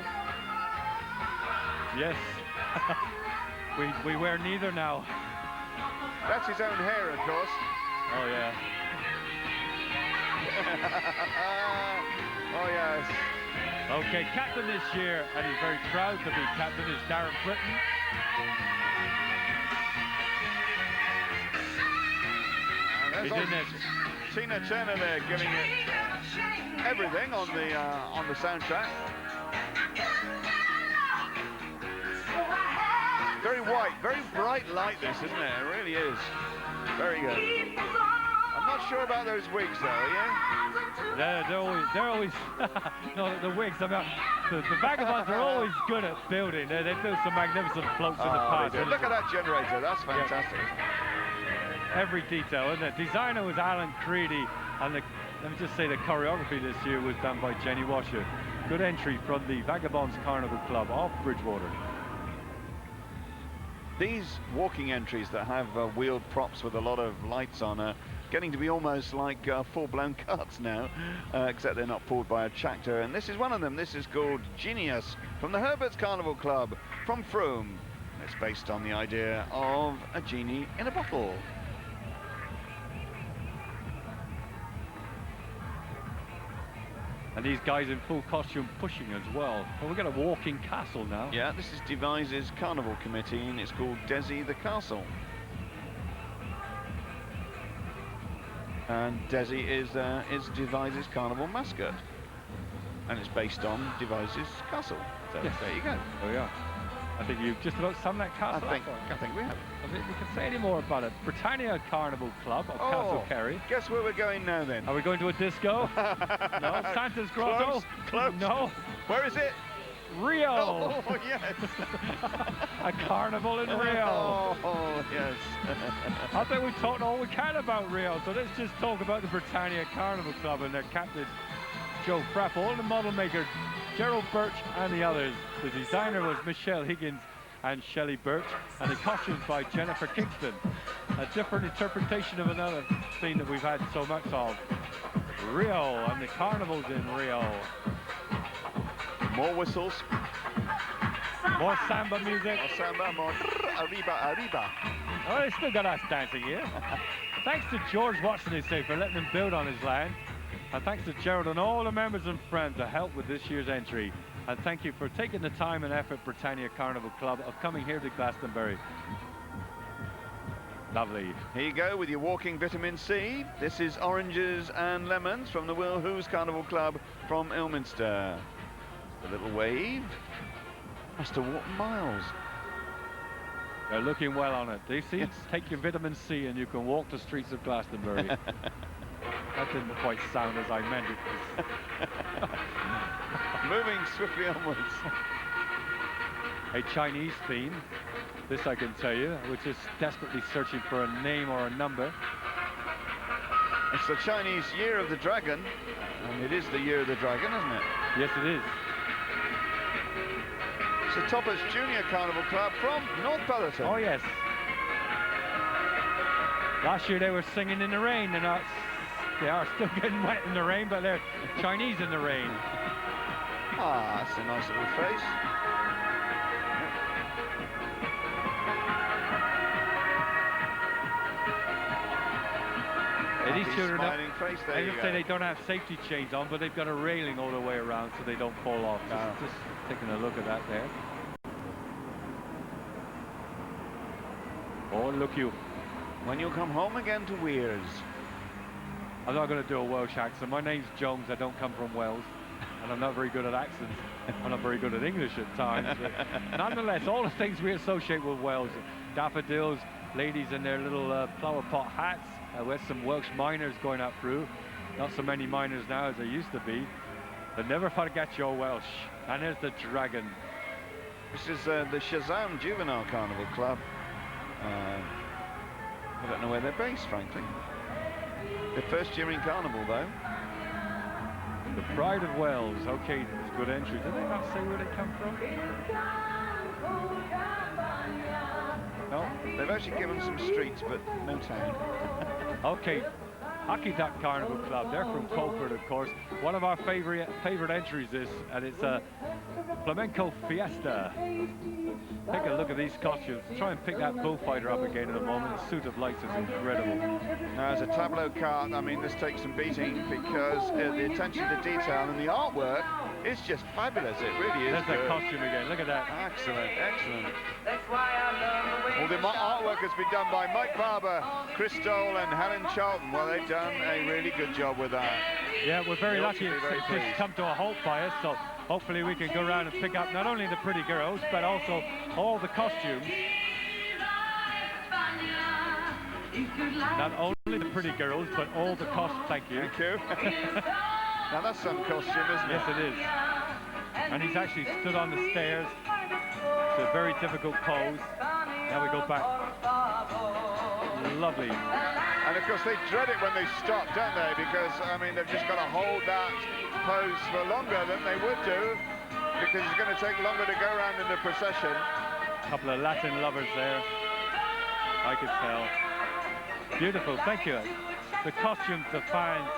Yes. we wear neither now. That's his own hair, of course. Oh, yeah. Oh, yes. Okay, captain this year, and he's very proud to be captain, is Darren Britton. And He's there's in there. Tina Turner there giving it everything on the soundtrack. Very white, very bright light this, isn't it? It really is. Very good. I'm not sure about those wigs though, are you? They're always no, the wigs. I mean, the Vagabonds are always good at building. They do some magnificent floats in the past. They do. Look at that generator, that's fantastic. Every detail, isn't it? Designer was Alan Creedy, and let me just say the choreography this year was done by Jenny Washer. Good entry from the Vagabonds Carnival Club of Bridgewater. These walking entries that have wheeled props with a lot of lights on are getting to be almost like full-blown carts now, except they're not pulled by a tractor. And this is one of them. This is called Genius from the Herbert's Carnival Club from Frome. It's based on the idea of a genie in a bottle. And these guys in full costume pushing as well. Well, we've got a walking castle now. Yeah, this is Devise's Carnival Committee, and it's called Desi the Castle. And Desi is Devise's carnival mascot, and it's based on Devise's castle. So Yes. there you go. Oh yeah. I think you've just about summed that castle I think we have. I think we can say any more about it. Britannia Carnival Club of Castle Kerry. Guess where we're going now then? Are we going to a disco? No. Santa's Grotto? Close. No. Where is it? Rio. Oh yes. A carnival in Rio. Oh yes. I think we've talked all we can about Rio, so let's just talk about the Britannia Carnival Club and their captain, Joe Frappel, and the model maker, Gerald Birch, and the others. The designer was Michelle Higgins and Shelley Birch, and the costumes by Jennifer Kingston. A different interpretation of another theme that we've had so much of. Rio, and the carnivals in Rio. More whistles. More samba music. More samba. More arriba, arriba. Oh, they still got us dancing here. Thanks to George Watson, they say, for letting them build on his land. And thanks to Gerald and all the members and friends that helped with this year's entry. And thank you for taking the time and effort, Britannia Carnival Club, of coming here to Glastonbury. Lovely. Here you go with your walking vitamin C. This is oranges and lemons from the Will Who's Carnival Club from Ilminster. The little wave. Must have walked miles. They're looking well on it. Do you see? Yes. Take your vitamin C and you can walk the streets of Glastonbury. That didn't quite sound as I meant it. Moving swiftly onwards. A Chinese theme, this I can tell you, which is desperately searching for a name or a number. It's the Chinese Year of the Dragon, and it is the Year of the Dragon, isn't it? Yes, it is. It's the Toppers Junior Carnival Club from North Brotherton. Oh, yes. Last year they were singing in the rain. They are still getting wet in the rain, but they're Chinese in the rain. Ah, that's a nice little face. These children smiling face, there I you just go. say they don't have safety chains on, but they've got a railing all the way around so they don't fall off. No. Just taking a look at that there. Oh, look you. When you come home again to Weirs. I'm not going to do a Welsh accent. My name's Jones. I don't come from Wales. And I'm not very good at accents. I'm not very good at English at times. But nonetheless, all the things we associate with Wales. Daffodils, ladies in their little flower pot hats. With some Welsh miners going up through. Not so many miners now as there used to be. But never forget your Welsh. And there's the dragon. This is the Shazam Juvenile Carnival Club. I don't know where they're based, frankly. The first year in Carnival, though. The Pride of Wales. Okay, it's a good entry. Did they not say where they come from? No, they've actually given some streets, but no town. Okay, Hockey Duck Carnival Club. They're from Colford, of course. One of our favorite entries is, and it's a flamenco fiesta. Take a look at these costumes. Try and pick that bullfighter up again in a moment. The suit of lights is incredible. Now, as a tableau cart, I mean, this takes some beating because the attention to detail and the artwork is just fabulous. It really is. There's good. that costume again. Look at that. Excellent, excellent. Well, the artwork has been done by Mike Barber, Chris Stoll and Helen Charlton. Well, they've done a really good job with that. Yeah, we're very They ought lucky to be it's very just pleased. come to a halt by us, so hopefully we can go around and pick up not only the pretty girls, but also all the costumes. Not only the pretty girls, but all the thank you. Thank you. Now, that's some costume, isn't it? Yes, it is. And he's actually stood on the stairs. It's a very difficult pose. Now we go back. Lovely. And of course they dread it when they stop, don't they? Because, I mean, they've just got to hold that pose for longer than they would do, because it's going to take longer to go around in the procession. A couple of Latin lovers there. I could tell. Beautiful, thank you. The costumes, the fans,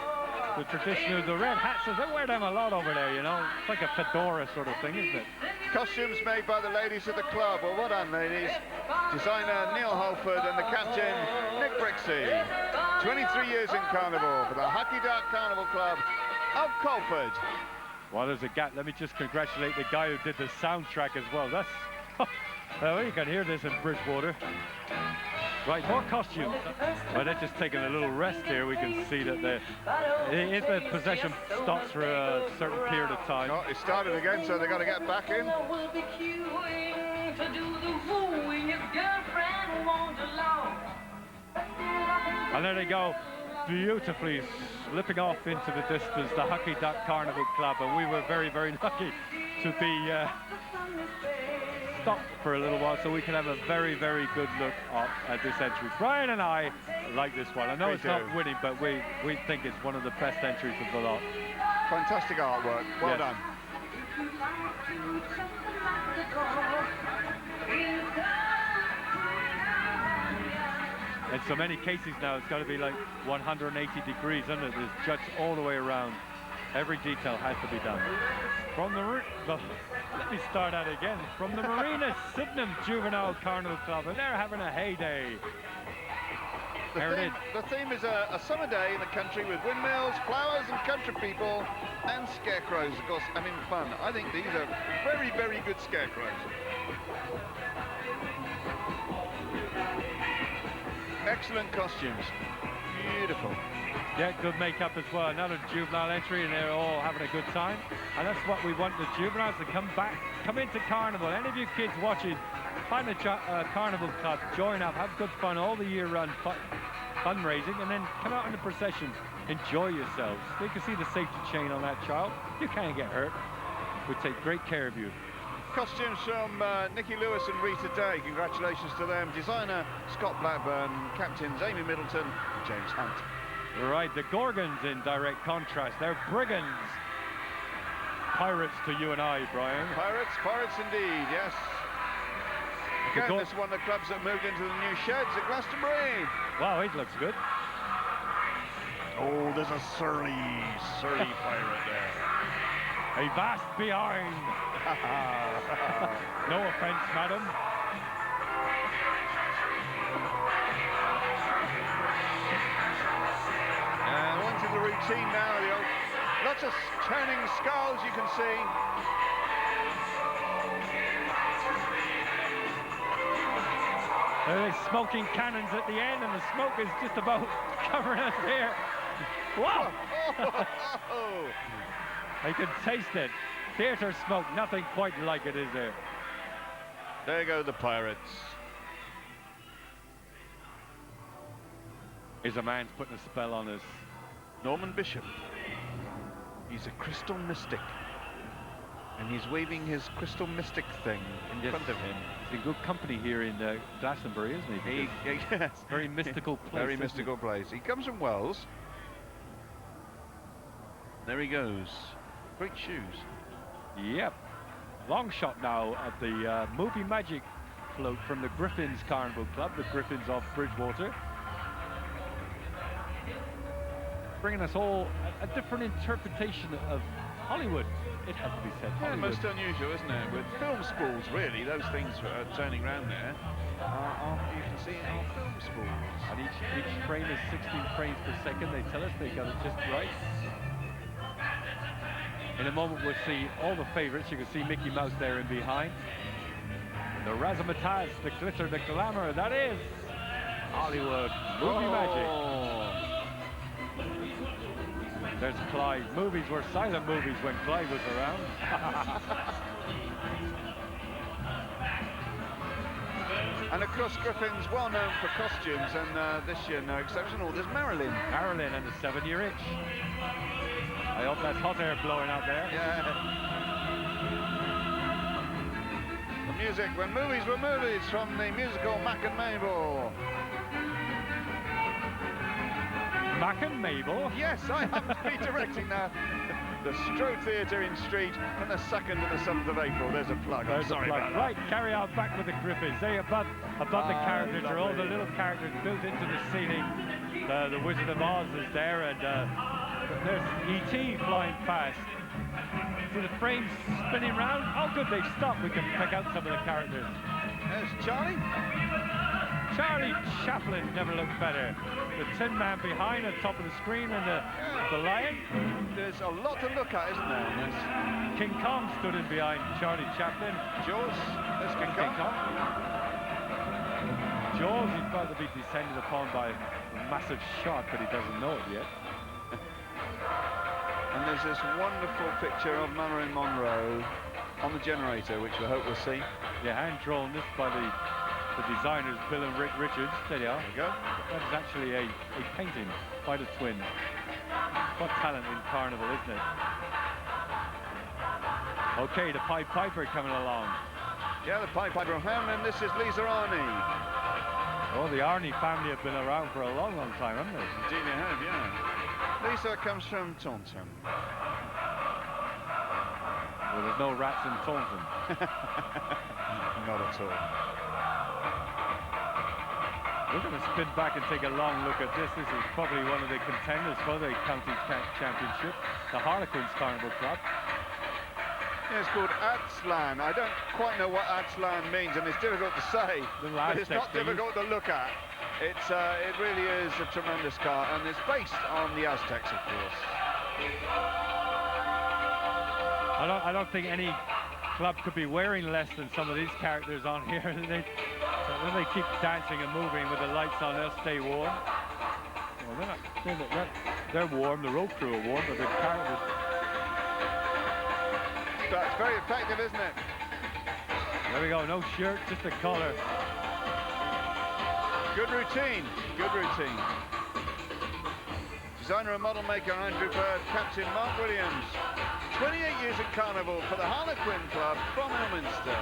the traditional, the red hats, they wear them a lot over there, you know. It's like a fedora sort of thing, isn't it? Costumes made by the ladies of the club. Well, well done, ladies. Designer Neil Holford and the captain Nick Brixey. 23 years in Carnival for the Hockey Duck Carnival Club of Colford. Well, there's a gap. Let me just congratulate the guy who did the soundtrack as well. That's, well, you can hear this in Bridgewater. Right, more costumes. Well, they're just taking a little rest here. We can see that if the possession stops for a certain period of time. Oh, it started again, so they've got to get back in. And there they go, beautifully slipping off into the distance, the Hockey Duck Carnival Club. And we were very, very lucky to be stopped for a little while so we can have a very, very good look at this entry. Brian and I like this one. I know it's not winning, but we think it's one of the best entries of the lot. Fantastic artwork. Well done. In so many cases now, it's got to be like 180 degrees, isn't it? There's judged all the way around. Every detail has to be done. From let me start that again. From the Marina Sydenham Juvenile Carnival Club, and they're having a heyday. The theme is a summer day in the country with windmills, flowers and country people and scarecrows, of course, and in fun. I think these are very, very good scarecrows. Excellent costumes. Beautiful. Yeah, good makeup as well. Another juvenile entry, and they're all having a good time. And that's what we want the juveniles to come into Carnival. Any of you kids watching, find the Carnival Club, join up, have good fun all the year round fundraising, and then come out in the procession. Enjoy yourselves. You can see the safety chain on that child. You can't get hurt. We take great care of you. Costumes from Nikki Lewis and Rita Day. Congratulations to them. Designer Scott Blackburn, captains Amy Middleton, James Hunt. Right, the Gorgons in direct contrast. They're brigands. Pirates to you and I, Brian. Pirates indeed, yes. Again, this is one of the clubs that moved into the new sheds at Glastonbury. Wow, it looks good. Oh, there's a surly pirate there. A vast behind. No offense, madam. And on to the routine now. Lots of turning skulls you can see. There's smoking cannons at the end, and the smoke is just about covering us here. Wow! I can taste it. Theatre smoke, nothing quite like it, is there? There go the pirates. Here's a man's putting a spell on us. Norman Bishop. He's a crystal mystic. And he's waving his crystal mystic thing in front of him. He's in good company here in Glastonbury, isn't he? Yes. Very mystical place. Very mystical place. He comes from Wells. There he goes. Great shoes. Yep. Long shot now at the Movie Magic float from the Griffins Carnival Club, the Griffins of Bridgewater. Bringing us all a different interpretation of Hollywood. It has to be said. Yeah, Hollywood. most unusual, isn't it? With film spools, really, those things turning around there. You can see our film spools. And each frame is 16 frames per second. They tell us they got it just right. In a moment, we'll see all the favorites. You can see Mickey Mouse there in behind. The razzmatazz, the glitter, the glamour. That is Hollywood Movie Magic. There's Clyde. Movies were silent movies when Clyde was around. And of course, Griffin's well known for costumes, and this year no exception. Oh, there's Marilyn. Marilyn and the 7-year itch. I hope that's hot air blowing out there. Yeah. The music, when movies were movies, from the musical Mac and Mabel. Mac and Mabel? Yes, I happen to be directing now. The Stroke Theatre in Street from the 2nd to the 7th of April. There's a plug. There's Sorry a plug. about that. Right, carry on back with the Griffins. They above the characters are all the little characters built into the ceiling. The Wizard of Oz is there, and there's E.T. flying past. So the frame's spinning round. Oh, good, they've stopped. We can pick out some of the characters. There's Charlie. Charlie Chaplin never looked better. The Tin Man behind on top of the screen, and the lion. There's a lot to look at, isn't there? There's King Kong stood in behind Charlie Chaplin. Jaws. There's King Kong. Jaws, he's about to be descended upon by a massive shark, but he doesn't know it yet. And there's this wonderful picture of Marilyn Monroe on the generator, which we hope we'll see. Yeah, hand-drawn this by the designers, Bill and Rick Richards. There you are. There you go. That is actually a painting by the twins. What talent in Carnival, isn't it? Okay, the Pied Piper coming along. Yeah, the Pied Piper of Hamelin. This is Lisa Arney. Oh, the Arney family have been around for a long, long time, haven't they? Indeed they have, yeah. Lisa comes from Taunton. Well, there's no rats in Taunton. Not at all. We're going to spin back and take a long look at this. This is probably one of the contenders for the county championship, the Harlequins Carnival Club. Yeah, it's called Adslan. I don't quite know what Adslan means, and it's difficult to say, but it's not difficult to look at. It really is a tremendous car, and it's based on the Aztecs, of course. I don't think any club could be wearing less than some of these characters on here. When they keep dancing and moving with the lights on, they'll stay warm. Well, they're warm, the road crew are warm, but the characters... That's very effective, isn't it? There we go, no shirt, just a collar. Good routine, good routine. Designer and model maker Andrew Bird, Captain Mark Williams. 28 years in Carnival for the Harlequin Club from Ilminster.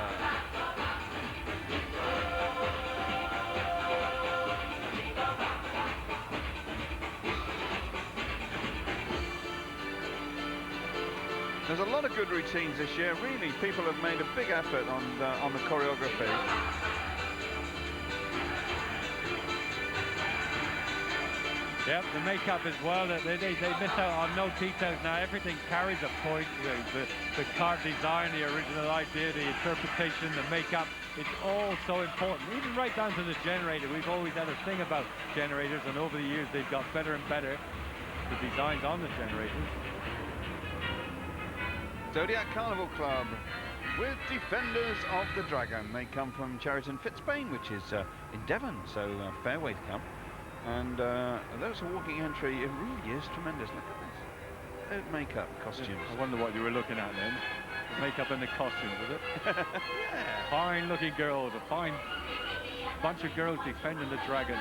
There's a lot of good routines this year. Really, people have made a big effort on the choreography. Yep, the makeup as well. They miss out on no details now. Everything carries a point. The car design, the original idea, the interpretation, the makeup. It's all so important. Even right down to the generator. We've always had a thing about generators, and over the years they've got better and better. The designs on the generators. Zodiac Carnival Club with Defenders of the Dragon. They come from Cheriton Fitzbane, which is in Devon, so a fair way to come. And those are walking entry. It really is tremendous. Look at this. There's makeup, costumes. I wonder what you were looking at then. Makeup and the costumes, was it? Yeah. Fine looking girls, a fine bunch of girls defending the dragon.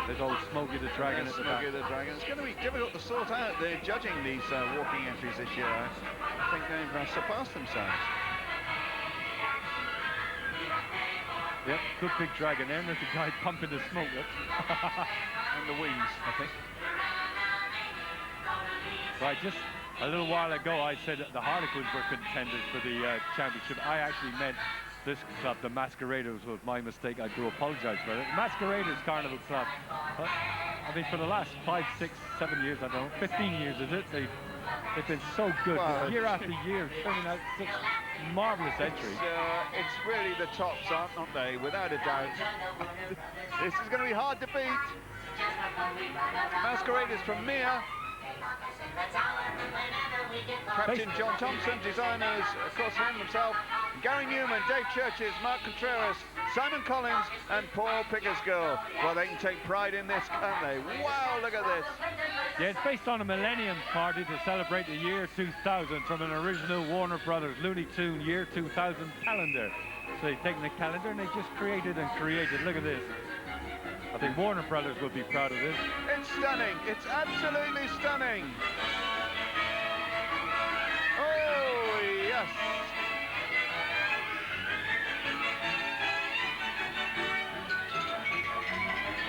There's old Smokey the Dragon at the back. Smokey the Dragon. It's going to be difficult to sort out. They're judging these walking entries this year. I think they've surpassed themselves. Yep, good big dragon there. And there's a guy pumping the smoke. And the wings, I think. Right, just a little while ago I said that the Harlequins were contenders for the championship. I actually meant this club, the Masqueraders, was my mistake. I do apologise for it. Masqueraders Carnival Club. I mean, for the last 5, 6, 7 years, I don't know, 15 years, is it? They've been so good, well, year after year, turning out such marvellous entries. It's really the tops, aren't they? Without a doubt. This is going to be hard to beat. Masqueraders from Mere. Captain John Thompson, designers, of course, him himself, Gary Newman, Dave Churches, Mark Contreras, Simon Collins, and Paul Pickersgill. Well, they can take pride in this, can't they? Wow, look at this. Yeah, it's based on a Millennium Party to celebrate the year 2000 from an original Warner Brothers Looney Tune year 2000 calendar. So they've taken the calendar and they just created. Look at this. I think Warner Brothers will be proud of this. It's stunning. It's absolutely stunning. Oh, yes.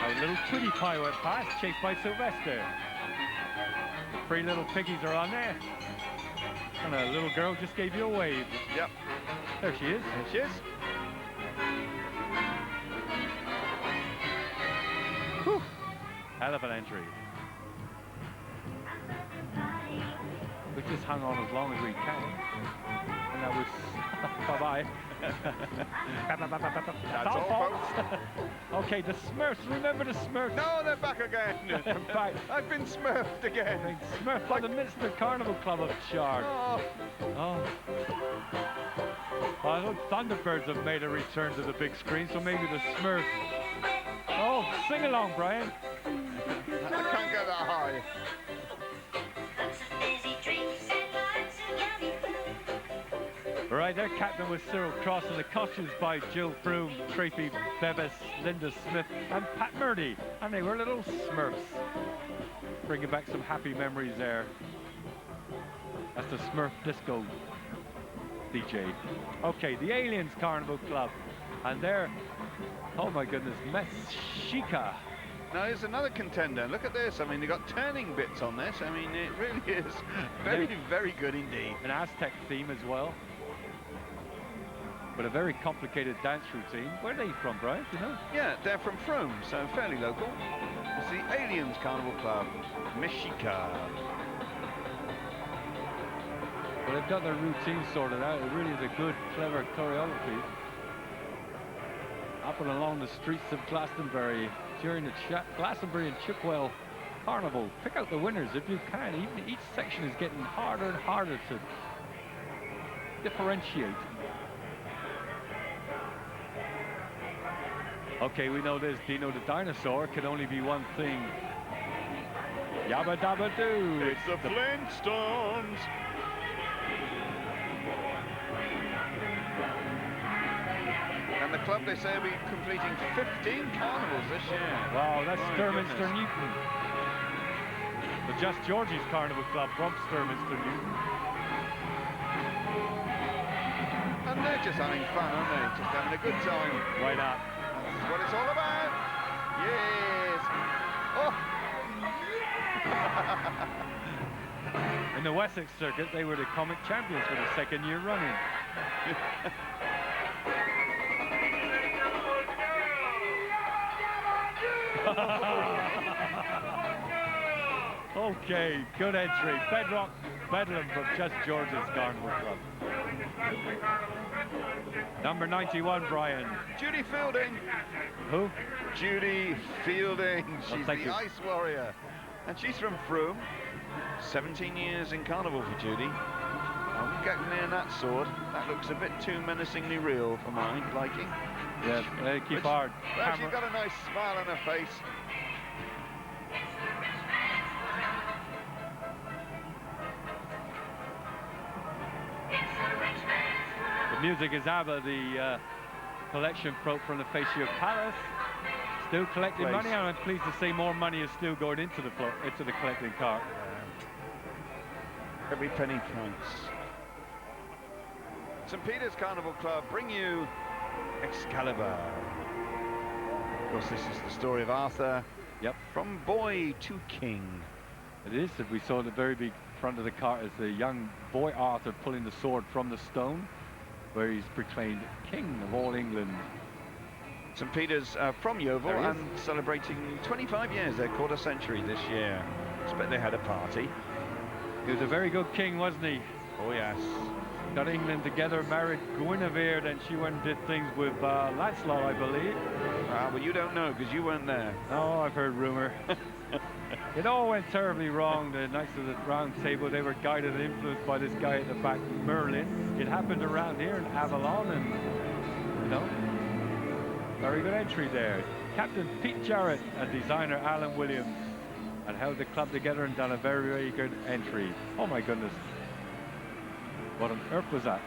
A little Twitty Pie went past, chased by Sylvester. The 3 little piggies are on there. And a little girl just gave you a wave. Yep. There she is. There she is. Whew. Hell of an entry. We just hung on as long as we can. And that was... Bye-bye. That's all, folks. Okay, the Smurfs. Remember the Smurfs? No, they're back again. They're back. I've been smurfed again. Smurfed by the Minster Carnival Club of Chard. Oh. I think Thunderbirds have made a return to the big screen, so maybe the Smurfs. Oh, sing along, Brian. I can't get that high. Right, their captain was Cyril Cross, and the costumes by Jill Froome, Tracy Bevis, Linda Smith, and Pat Murdy. And they were little Smurfs. Bringing back some happy memories there. That's the Smurf Disco DJ. Okay, the Aliens Carnival Club. And they're, oh my goodness, Mexica. Now here's another contender. Look at this. I mean, they've got turning bits on this. I mean, it really is very, very good indeed. An Aztec theme as well. But a very complicated dance routine. Where are they from, Brian? Do you know? Yeah, they're from Frome, so fairly local. It's the Aliens Carnival Club, Mexica. Well, they've got their routine sorted out. It really is a good, clever choreography. Up and along the streets of Glastonbury during the Glastonbury and Chipwell Carnival. Pick out the winners if you can. Even each section is getting harder and harder to differentiate. Okay, we know this. Dino the dinosaur can only be one thing. Yabba dabba doo. It's the Flintstones. And the club, they say, will be completing 15 carnivals this year. Wow, that's My Sturminster goodness. Newton. The Just Georgie's Carnival Club from Sturminster Newton. And they're just having fun, aren't they? Just having a good time. Right up. That's what it's all about. Yes. Oh. In the Wessex circuit, they were the comic champions for the 2nd year running. Okay, good entry. Bedrock Bedlam from Just George's Carnival Club. Number 91, Brian. Judy Fielding. Who? Judy Fielding. She's thank the you. ice warrior. And she's from Frome. 17 years in Carnival for Judy. I wouldn't get near that sword. That looks a bit too menacingly real for my liking. Yeah, keep our Well, she's camera. got a nice smile on her face. The music is ABBA, the collection from the Fascia Palace. Still collecting Place. money, and I'm pleased to say more money is still going into the collecting cart. Every penny counts. St. Peter's Carnival Club bring you Excalibur. Of course, this is the story of Arthur. Yep. From boy to king. It is. We saw the very big front of the cart as the young boy Arthur pulling the sword from the stone, where he's proclaimed King of all England. St. Peter's from Yeovil and celebrating 25 years, their quarter century this year. Expect they had a party. He was a very good king, wasn't he? Oh yes. Got England together, married Guinevere, then she went and did things with Lancelot, I believe. Well, you don't know because you weren't there. Oh, I've heard rumour. It all went terribly wrong. The Knights of the Round Table, they were guided and influenced by this guy at the back, Merlin. It happened around here in Avalon, and, you know, very good entry there. Captain Pete Jarrett and designer Alan Williams had held the club together and done a very, very good entry. Oh my goodness. What on earth was that?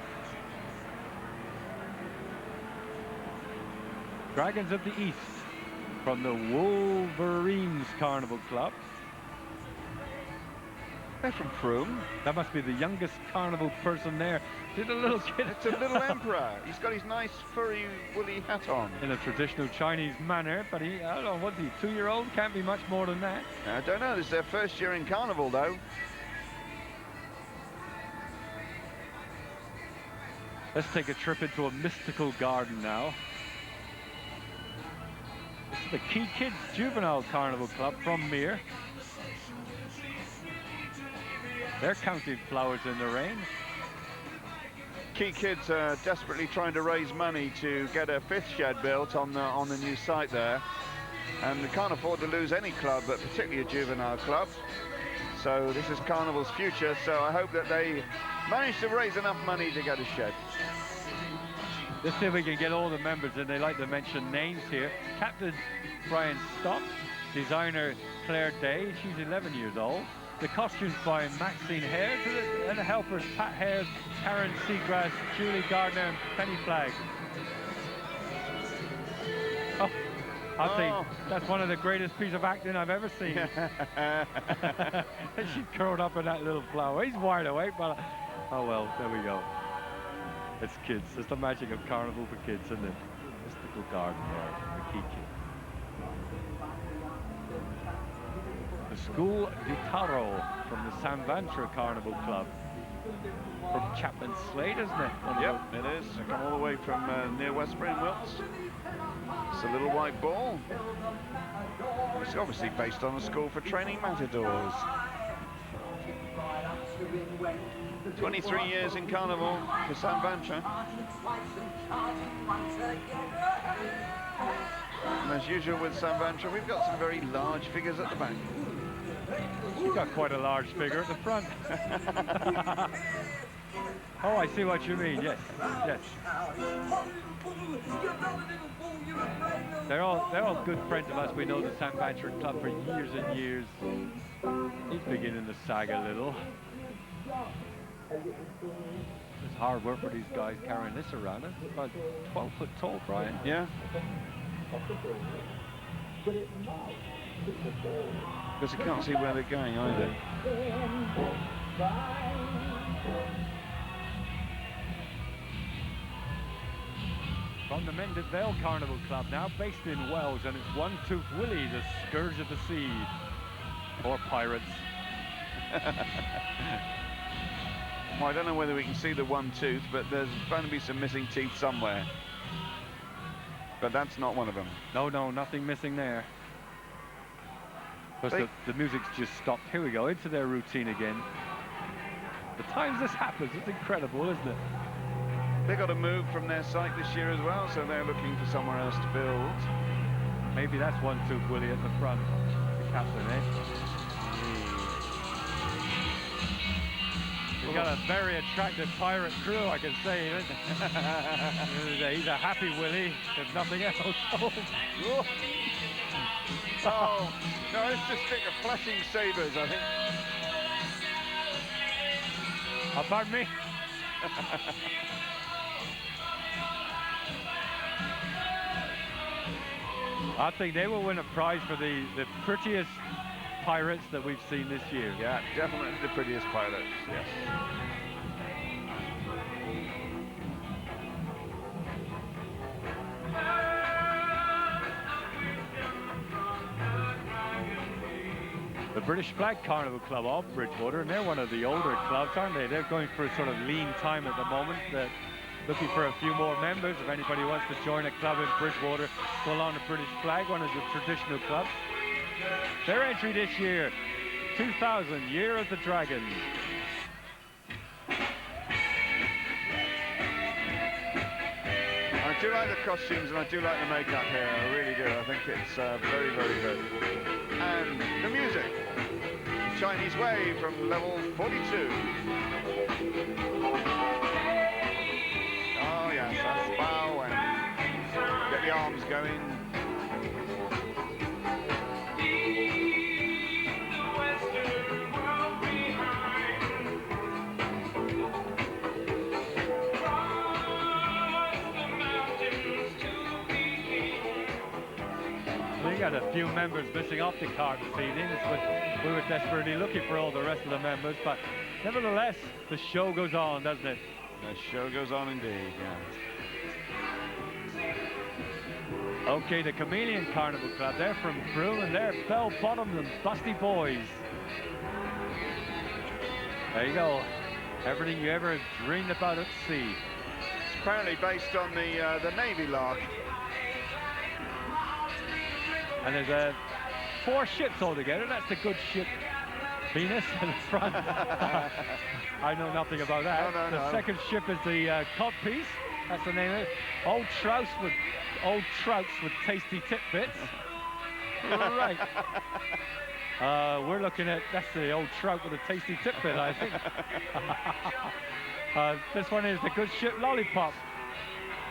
Dragons of the East from the Wolverines Carnival Club. They're from Frome. That must be the youngest carnival person there. Did a little kid. It's a little emperor. He's got his nice furry woolly hat on. In a traditional Chinese manner, but he, I don't know, what's he, 2-year-old? Can't be much more than that. I don't know. This is their first year in Carnival, though. Let's take a trip into a mystical garden now. This is the Key Kids Juvenile Carnival Club from Mere. They're counting flowers in the rain. Key Kids are desperately trying to raise money to get a 5th shed built on the new site there. And they can't afford to lose any club, but particularly a juvenile club. So this is Carnival's future, so I hope that they manage to raise enough money to get a shed. Let's see if we can get all the members, and they like to mention names here. Captain Brian Stott, designer Claire Day, she's 11 years old. The costumes by Maxine Hare, and the helpers Pat Hares, Karen Seagrass, Julie Gardner, and Penny Flagg. Oh, I'll say that's one of the greatest pieces of acting I've ever seen. She's curled up in that little flower. He's wide awake, but oh well, there we go. It's kids. It's the magic of Carnival for kids, isn't it? Mystical garden there, the Key Kids. The School di Taro from the San Vantra Carnival Club. From Chapman Slade, isn't it? Yep, it is. They come all the way from near Westbury and Wilts. It's a little white ball. It's obviously based on a school for training matadors. 23 years in Carnival for San Vantra. And as usual with San Vantra, we've got some very large figures at the back. You've got quite a large figure at the front. Oh, I see what you mean. Yes, yes. They're all good friends of us. We know the San Vantra Club for years and years. He's beginning to sag a little. It's hard work for these guys carrying this around. It's about 12 foot tall, Brian. Yeah. Because you can't see where they're going either. From the Mendip Vale Carnival Club, now based in Wells, and it's One Tooth Willie, the scourge of the sea. Or pirates. Well, I don't know whether we can see the one tooth, but there's bound to be some missing teeth somewhere. But that's not one of them. No, no, nothing missing there. Because the music's just stopped. Here we go, into their routine again. The times this happens, it's incredible, isn't it? They got to move from their site this year as well, so they're looking for somewhere else to build. Maybe that's One Tooth Willie at the front, the captain, eh? Well, He's got a very attractive pirate crew, I can say. He's a happy Willie, if nothing else. Oh, no, it's just stick of flashing sabres, I think. Oh, pardon me? I think they will win a prize for the prettiest pirates that we've seen this year. Yeah, definitely the prettiest pirates, yes. The British Flag Carnival Club of Bridgewater, and they're one of the older clubs, aren't they? They're going for a sort of lean time at the moment. Looking for a few more members. If anybody wants to join a club in Bridgewater, pull on the British flag, one of the traditional clubs. Their entry this year, 2000, Year of the Dragon. I do like the costumes and I do like the makeup here, I really do. I think it's very, very good. And the music, Chinese Way from level 42. Oh yes, that's bow and get the arms going. We got a few members missing off the card this evening, but we were desperately looking for all the rest of the members, but nevertheless, the show goes on, doesn't it? The show goes on indeed, yeah. Okay, the Chameleon Carnival Club, they're from Crewe and they're bell-bottomed and busty boys. There you go. Everything you ever dreamed about at sea. It's apparently based on the Navy Lark. And there's 4 ships altogether. That's the good ship Venus in the front. I know nothing about that. No. The second ship is the Codpiece. That's the name of it. Old trouts with tasty titbits. Right. We're looking at, that's the old trout with a tasty titbit, I think. This one is the good ship Lollipop,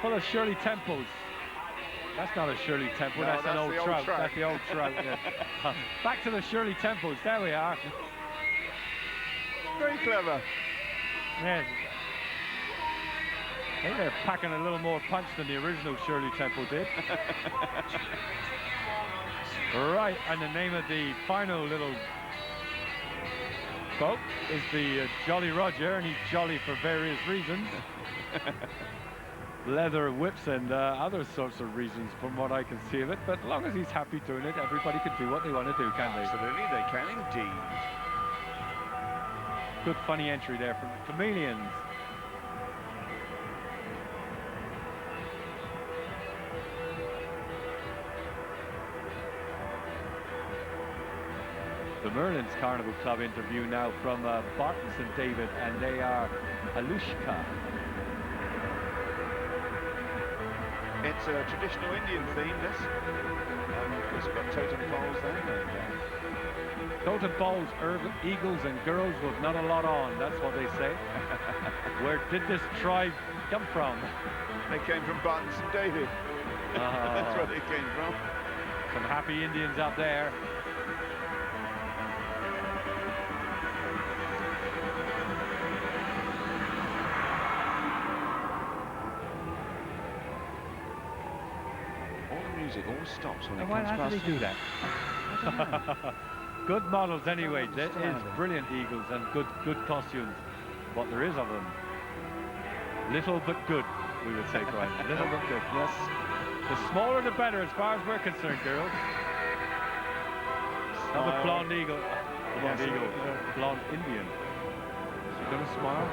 full of Shirley Temples. That's not a Shirley Temple, No, that's an old trout. trout. That's the old trout, yeah. Back to the Shirley Temples, there we are. Very clever. Yes. I think they're packing a little more punch than the original Shirley Temple did. Right, and the name of the final little boat is the Jolly Roger, and he's jolly for various reasons. Leather whips and other sorts of reasons from what I can see of it, but as long as he's happy doing it, everybody can do what they want to do, can't they? Absolutely, they can indeed. Good funny entry there from the Chameleons. The Merlin's Carnival Club interview now from Barton St. David, and they are Alushka. It's a traditional Indian theme, this. It's got totem poles there. Totem poles, eagles and girls with not a lot on, that's what they say. Where did this tribe come from? They came from Barton St. David. That's where they came from. Some happy Indians out there. It always stops when it Why comes how past. do they do that? Good models anyway. There is brilliant eagles and good costumes. What there is of them. Little but good, we would say, Brian. Little but good. Yes. The smaller the better as far as we're concerned, girls. Not a blonde eagle. Blonde eagle. Blonde Indian. Is she gonna smile?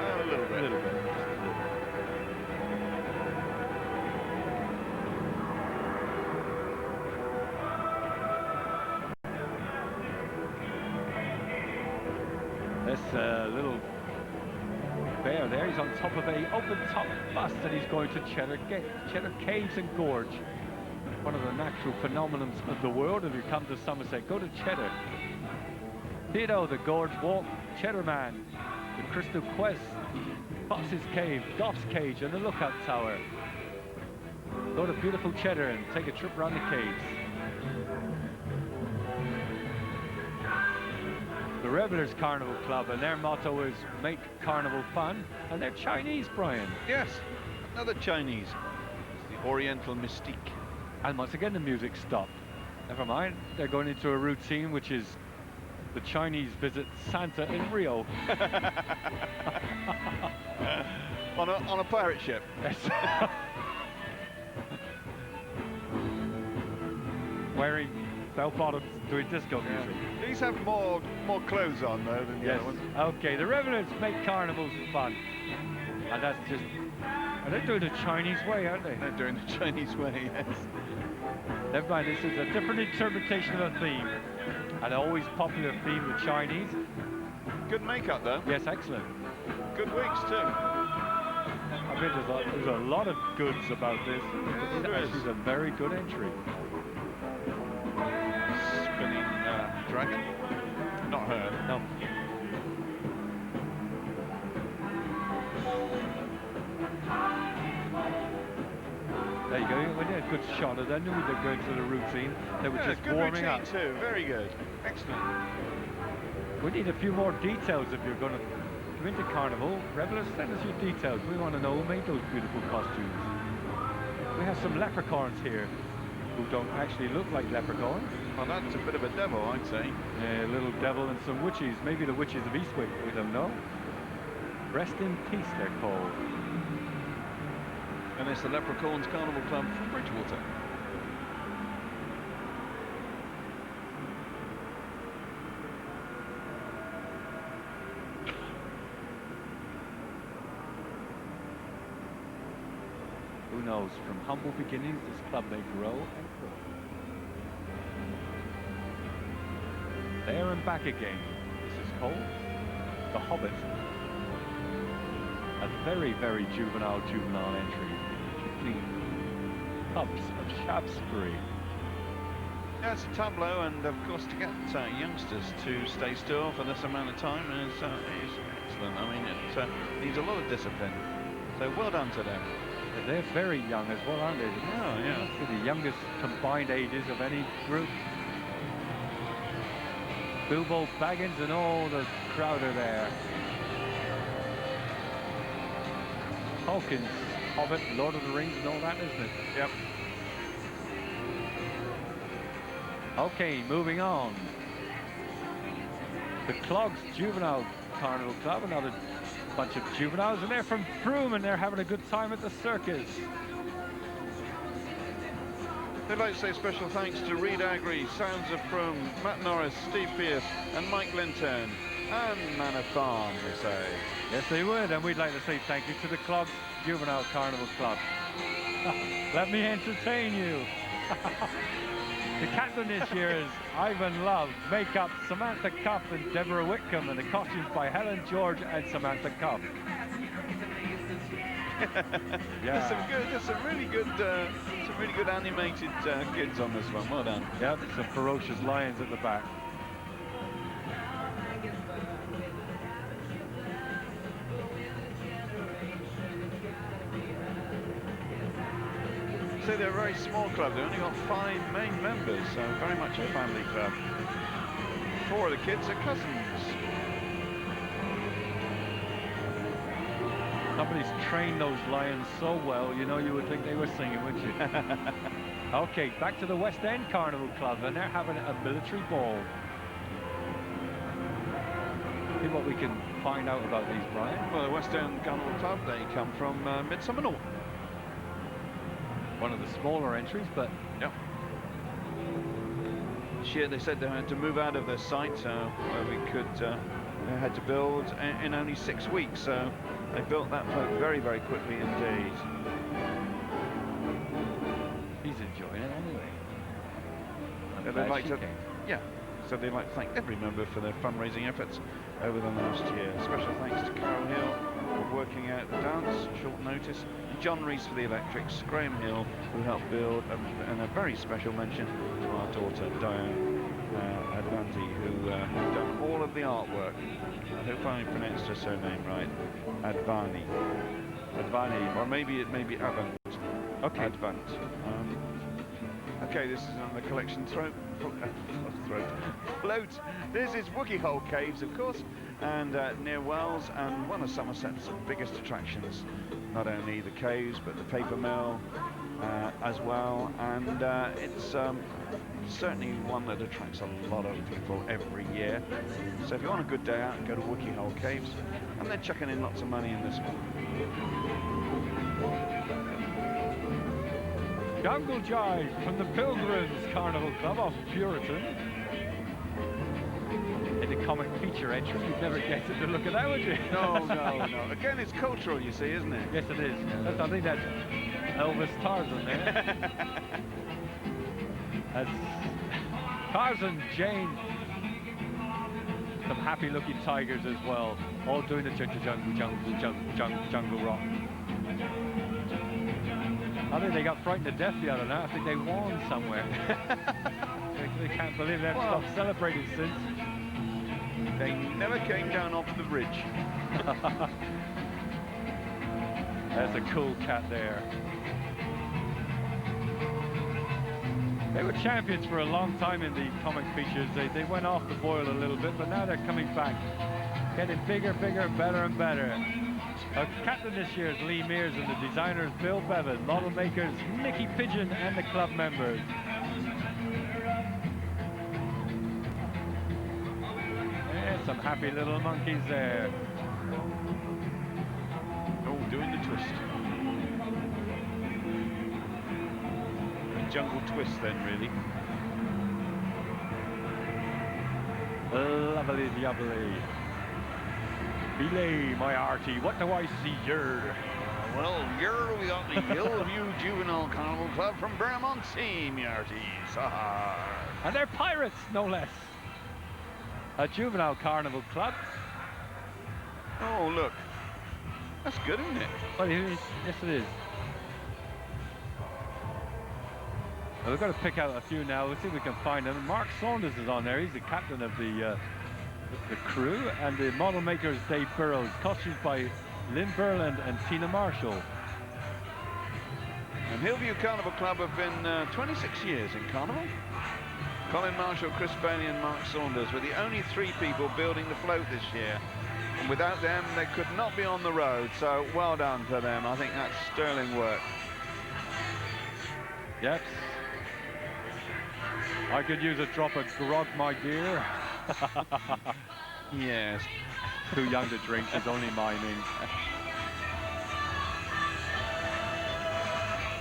A little bit. A little bit. This little bear there, he's on top of a open-top bus and he's going to Cheddar Caves and Gorge. One of the natural phenomena of the world. If you come to Somerset, go to Cheddar. Tito, the Gorge Walk, Cheddar Man. the Crystal Quest, Fox's Cave, Goff's Cage, and the Lookout Tower. Go to beautiful Cheddar and take a trip around the caves. The Revelers Carnival Club, and their motto is make carnival fun, and they're Chinese, Brian. Yes, another Chinese. It's the Oriental Mystique. And once again the music stopped. Never mind, they're going into a routine which is the Chinese visit Santa in Rio. on a pirate ship. Yes. Wearing bell bottoms, doing disco music. These have more clothes on though than the other ones. Okay, the Revelers make carnivals fun. And that's just... Are they doing it the Chinese way, aren't they? They're doing the Chinese way, yes. Never mind, this is a different interpretation of a theme. An always popular theme, the Chinese. Good makeup though. Yes, excellent. Good wigs too. I mean, there's a lot of goods about this. Yeah, there This is a very good entry. Spinning dragon. Not her. No. There you go. We did a good shot of them. Knew they're going through the routine. They were just good warming routine up. too. Very good. Excellent. We need a few more details if you're going to go into Carnival. Revelers, send us your details. We want to know who made those beautiful costumes. We have some leprechauns here who don't actually look like leprechauns. Well, that's a bit of a devil, I'd say. A little devil and some witches. Maybe the witches of Eastwick. We don't know. Rest in peace, they're called. And it's the Leprechauns Carnival Club from Bridgewater. Who knows, from humble beginnings, this club may grow and grow. There and back again. This is called The Hobbit. A very, very juvenile entry. Pubs of Shaftesbury. Yeah, it's a tableau, and of course to get youngsters to stay still for this amount of time is excellent. I mean, it needs a lot of discipline. So well done to them. They're very young as well, aren't they? Oh, yeah. They're the youngest combined ages of any group. Bilbo Baggins and all the crowd are there. Tolkien's Hobbit, Lord of the Rings and all that, isn't it? Yep. Okay, moving on. The Clogs Juvenile Carnival Club, another bunch of juveniles, and they're from Frome and they're having a good time at the circus. They'd like to say special thanks to Reed Agri, Sounds of Frome, Matt Norris, Steve Pierce and Mike Linton, and Manor Farm, they say. Yes, they would, and we'd like to say thank you to the Clogs Juvenile Carnival Club. Let me entertain you. The captain this year is Ivan Love, makeup Samantha Cuff and Deborah Whitcomb, and the costumes by Helen George and Samantha Cuff. Yeah. There's some really good animated kids on this one. Well done. Yep, some ferocious lions at the back. So they're a very small club. They've only got 5 main members, so very much a family club. 4 of the kids are cousins. Somebody's trained those lions so well, you know, you would think they were singing, wouldn't you? Okay, back to the West End Carnival Club, and they're having a military ball. See what we can find out about these, Brian. Well, the West End Carnival Club, they come from Midsummer Norton. One of the smaller entries, but... Yep. This year they said they had to move out of their site where they had to build in only 6 weeks, so they built that float very, very quickly indeed. He's enjoying it anyway. So they'd like to thank every member for their fundraising efforts over the last year. Special thanks to Carol Hill for working out the dance, short notice, and John Rees for the electrics, Graham Hill who helped build, and a very special mention to our daughter Diane. Advanti, who have done all of the artwork. I hope I pronounced her surname right. Advani. Advani, or maybe it may be Avant. Okay. Advant. Okay, this is on the collection float. This is Wookie Hole Caves, of course, and near Wells, and one of Somerset's biggest attractions. Not only the caves, but the paper mill as well, and it's certainly one that attracts a lot of people every year. So if you want a good day out, go to Wookie Hole Caves, and they're chucking in lots of money in this one. Jungle Jive from the Pilgrims Carnival Club off Puritan. In the comic feature entry, you'd never guess it to look at that, would you? No, no, no. Again, it's cultural, you see, isn't it? Yes, it is. I think that's Elvis Tarzan there. That's Tarzan, Jane. Some happy-looking tigers as well, all doing the jungle rock. I think they got frightened to death the other night. I think they won somewhere. they can't believe they haven't stopped celebrating since. They never came down off the ridge. There's a cool cat there. They were champions for a long time in the comic features. They went off the boil a little bit, but now they're coming back. Getting bigger, bigger, better and better. Our captain this year is Lee Mears, and the designer is Bill Bevan, model makers Mickey Pigeon, and the club members. Yeah, some happy little monkeys there. Oh, doing the twist. A jungle twist then, really. Lovely, lovely. Belay, my arty, what do I see here? Well, here we got the Hillview Juvenile Carnival Club from Bermondsey, me arties. And they're pirates, no less. A juvenile carnival club. Oh, look. That's good, isn't it? Well, yes, it is. Well, we've got to pick out a few now. Let's see if we can find them. Mark Saunders is on there. He's the captain of the crew, and the model maker is Dave Burrows. Costumes by Lynn Burland and Tina Marshall. And Hillview Carnival Club have been 26 years in Carnival. Colin Marshall, Chris Bailey and Mark Saunders were the only three people building the float this year. And without them, they could not be on the road. So well done to them. I think that's sterling work. Yes. I could use a drop of grog, my dear. Yes. Too young to drink, she's only miming.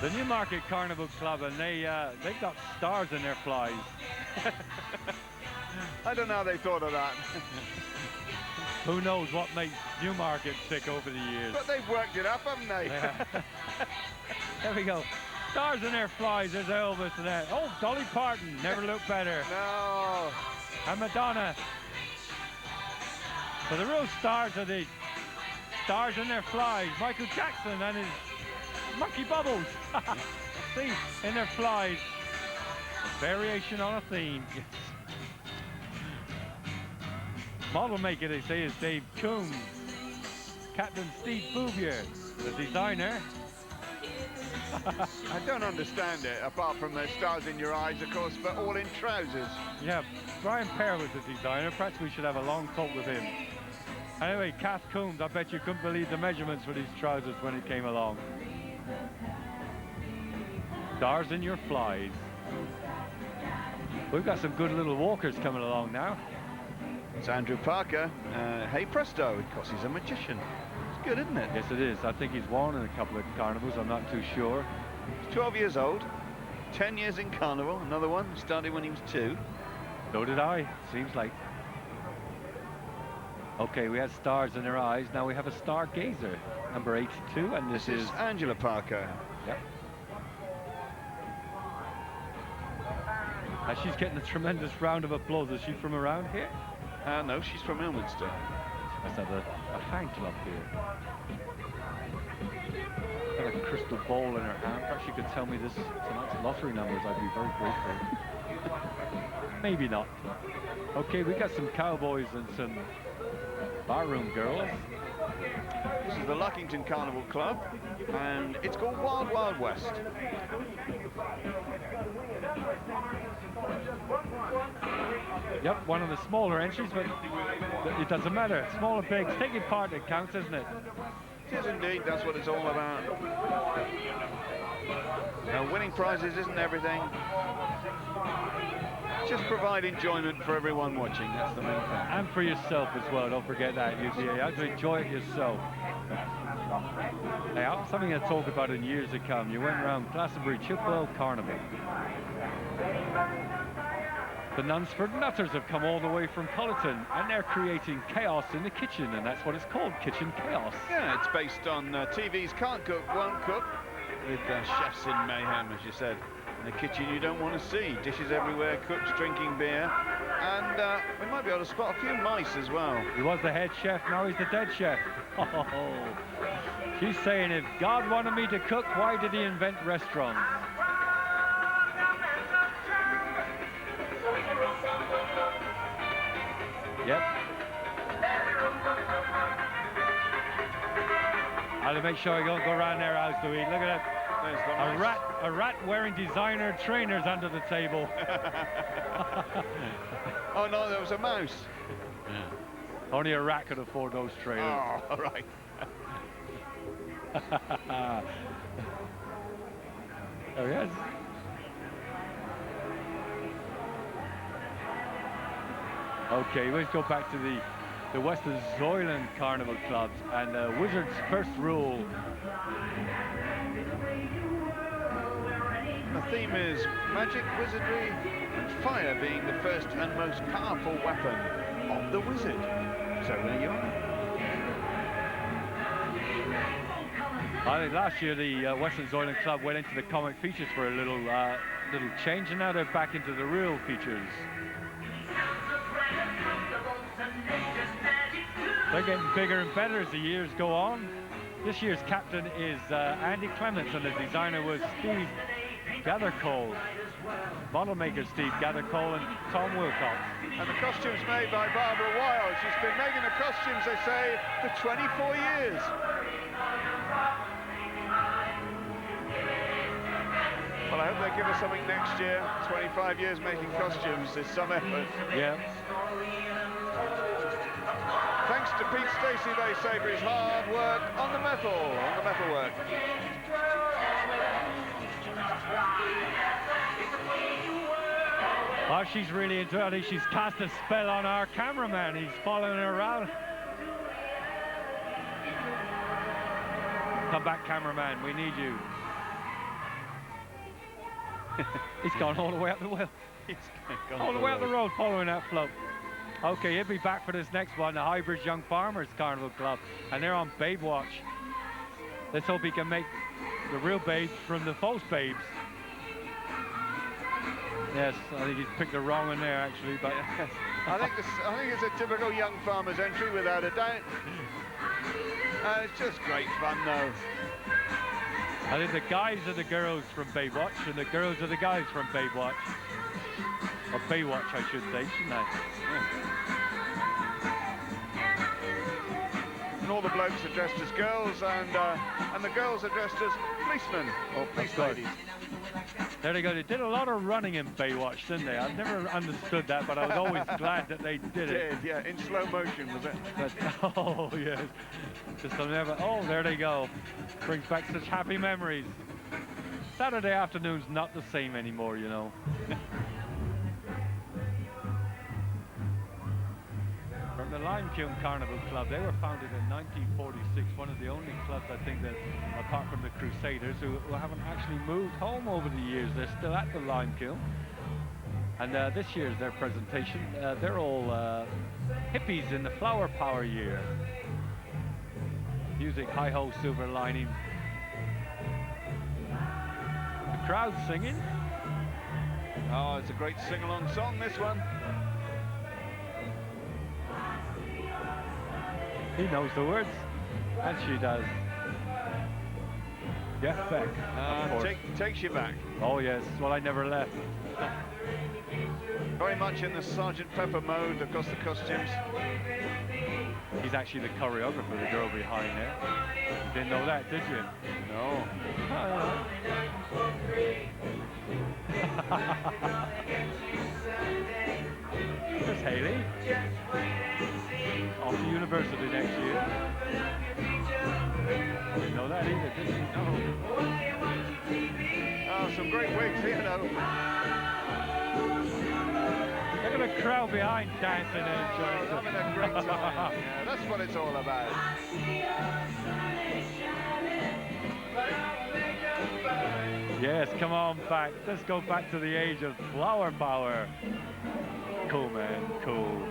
The Newmarket Carnival Club, and they've got stars in their flies. I don't know how they thought of that. Who knows what makes Newmarket tick over the years. But they've worked it up, haven't they? Yeah. There we go. Stars in their flies, there's Elvis and that. Oh, Dolly Parton, never looked better. No. And Madonna. But the real stars are the stars in their flies. Michael Jackson and his monkey bubbles. See, in their flies. A variation on a theme. Model maker, they say, is Dave Coombs. Captain Steve Bouvier, the designer. I don't understand it, apart from the stars in your eyes, of course, but all in trousers. Yeah, Brian Pear was the designer. Perhaps we should have a long talk with him. Anyway, Kath Coombs, I bet you couldn't believe the measurements for these trousers when it came along. Stars in your flies. We've got some good little walkers coming along now. It's Andrew Parker. Hey presto, of course he's a magician. It's good, isn't it? Yes, it is. I think he's won in a couple of carnivals. I'm not too sure. He's 12 years old, 10 years in carnival. Another one started when he was 2. So did I, seems like. Okay, we had stars in their eyes. Now we have a stargazer, number 82, and this is Angela Parker. Yep. And she's getting a tremendous round of applause. Is she from around here? No, she's from Ilminster. Let's have a fan club here. Got a crystal ball in her hand. Perhaps she could tell me tonight's lottery numbers. I'd be very grateful. Maybe not. Okay, we got some cowboys and some barroom girls. This is the Luckington Carnival Club, and it's called Wild Wild West. Yep, one of the smaller entries, but it doesn't matter. Small or big, taking part it counts, isn't it? It is indeed, that's what it's all about. Now, winning prizes isn't everything. Just provide enjoyment for everyone watching, that's the main thing. And for yourself as well, don't forget that. You have to enjoy it yourself. Now, something to talk about in years to come. You went around Glastonbury Chipwell Carnival. The Nunsford Nutters have come all the way from Colleton, and they're creating chaos in the kitchen, and that's what it's called, kitchen chaos. Yeah, it's based on TV's Can't Cook, Won't Cook, with chefs in mayhem, as you said. In the kitchen you don't want to see. Dishes everywhere, cooks drinking beer, and we might be able to spot a few mice as well. He was the head chef, now he's the dead chef. Oh, she's saying, if God wanted me to cook, why did he invent restaurants? Yep. I'll make sure I don't go around their house to eat. Look at that. A rat wearing designer trainers under the table. Oh no, there was a mouse. Only a rat could afford those trainers. Oh, all right. Oh yes. Okay, let's go back to the Western Zoyland Carnival Clubs and the Wizard's first rule. The theme is magic, wizardry, and fire being the first and most powerful weapon of the wizard. So there you are. I think last year the Western Zoyland Club went into the comic features for a little change, and now they're back into the real features. They're getting bigger and better as the years go on. This year's captain is Andy Clements, and the designer was Steve Gathercole. Model maker Steve Gathercole and Tom Wilcox. And the costumes made by Barbara Wilde. She's been making the costumes, they say, for 24 years. Well, I hope they give us something next year. 25 years making costumes is some effort. Yeah. Thanks to Pete Stacey, they say, for his hard work on the metalwork. Oh, she's really into it. I think she's cast a spell on our cameraman. He's following her around. Come back, cameraman. We need you. He's gone all the way up the well. He's gone All the way up the road, following that float. Okay, he'll be back for this next one, the Highbridge Young Farmers Carnival Club, and they're on Babe Watch. Let's hope he can make the real babes from the false babes. Yes, I think he's picked the wrong one there, actually, but yes. I think it's a typical Young Farmers entry, without a doubt. It's just great fun, though. I think the guys are the girls from Baywatch, and the girls are the guys from Baywatch. Or Baywatch, I should say, shouldn't I? Yeah. And all the blokes are dressed as girls, and the girls are dressed as policemen, or police ladies. There they go. They did a lot of running in Baywatch, didn't they? I've never understood that, but I was always glad that they did it. Yeah, in slow motion, was it? But, oh, yes. Just never. Oh, there they go. Brings back such happy memories. Saturday afternoon's not the same anymore, you know. From the Limekiln Carnival Club, they were founded in 1946, one of the only clubs, I think, that, apart from the Crusaders, who haven't actually moved home over the years. They're still at the Limekiln. And this year's their presentation, they're all hippies in the flower power year. Music, hi-ho, silver lining. The crowd singing. Oh, it's a great sing-along song, this one. He knows the words, and she does. Get back. Takes you back. Oh yes, well I never left. Very much in the Sergeant Pepper mode across the costumes. He's actually the choreographer, the girl behind there. You didn't know that, did you? No. There's Haley. Off to university next year. Didn't know that either, did you? No. Oh, some great wigs here, though. Look at the crowd behind dancing and enjoying it. Having a great time. Yeah, that's what it's all about. Yes, come on back. Let's go back to the age of flower power. Cool, man, cool.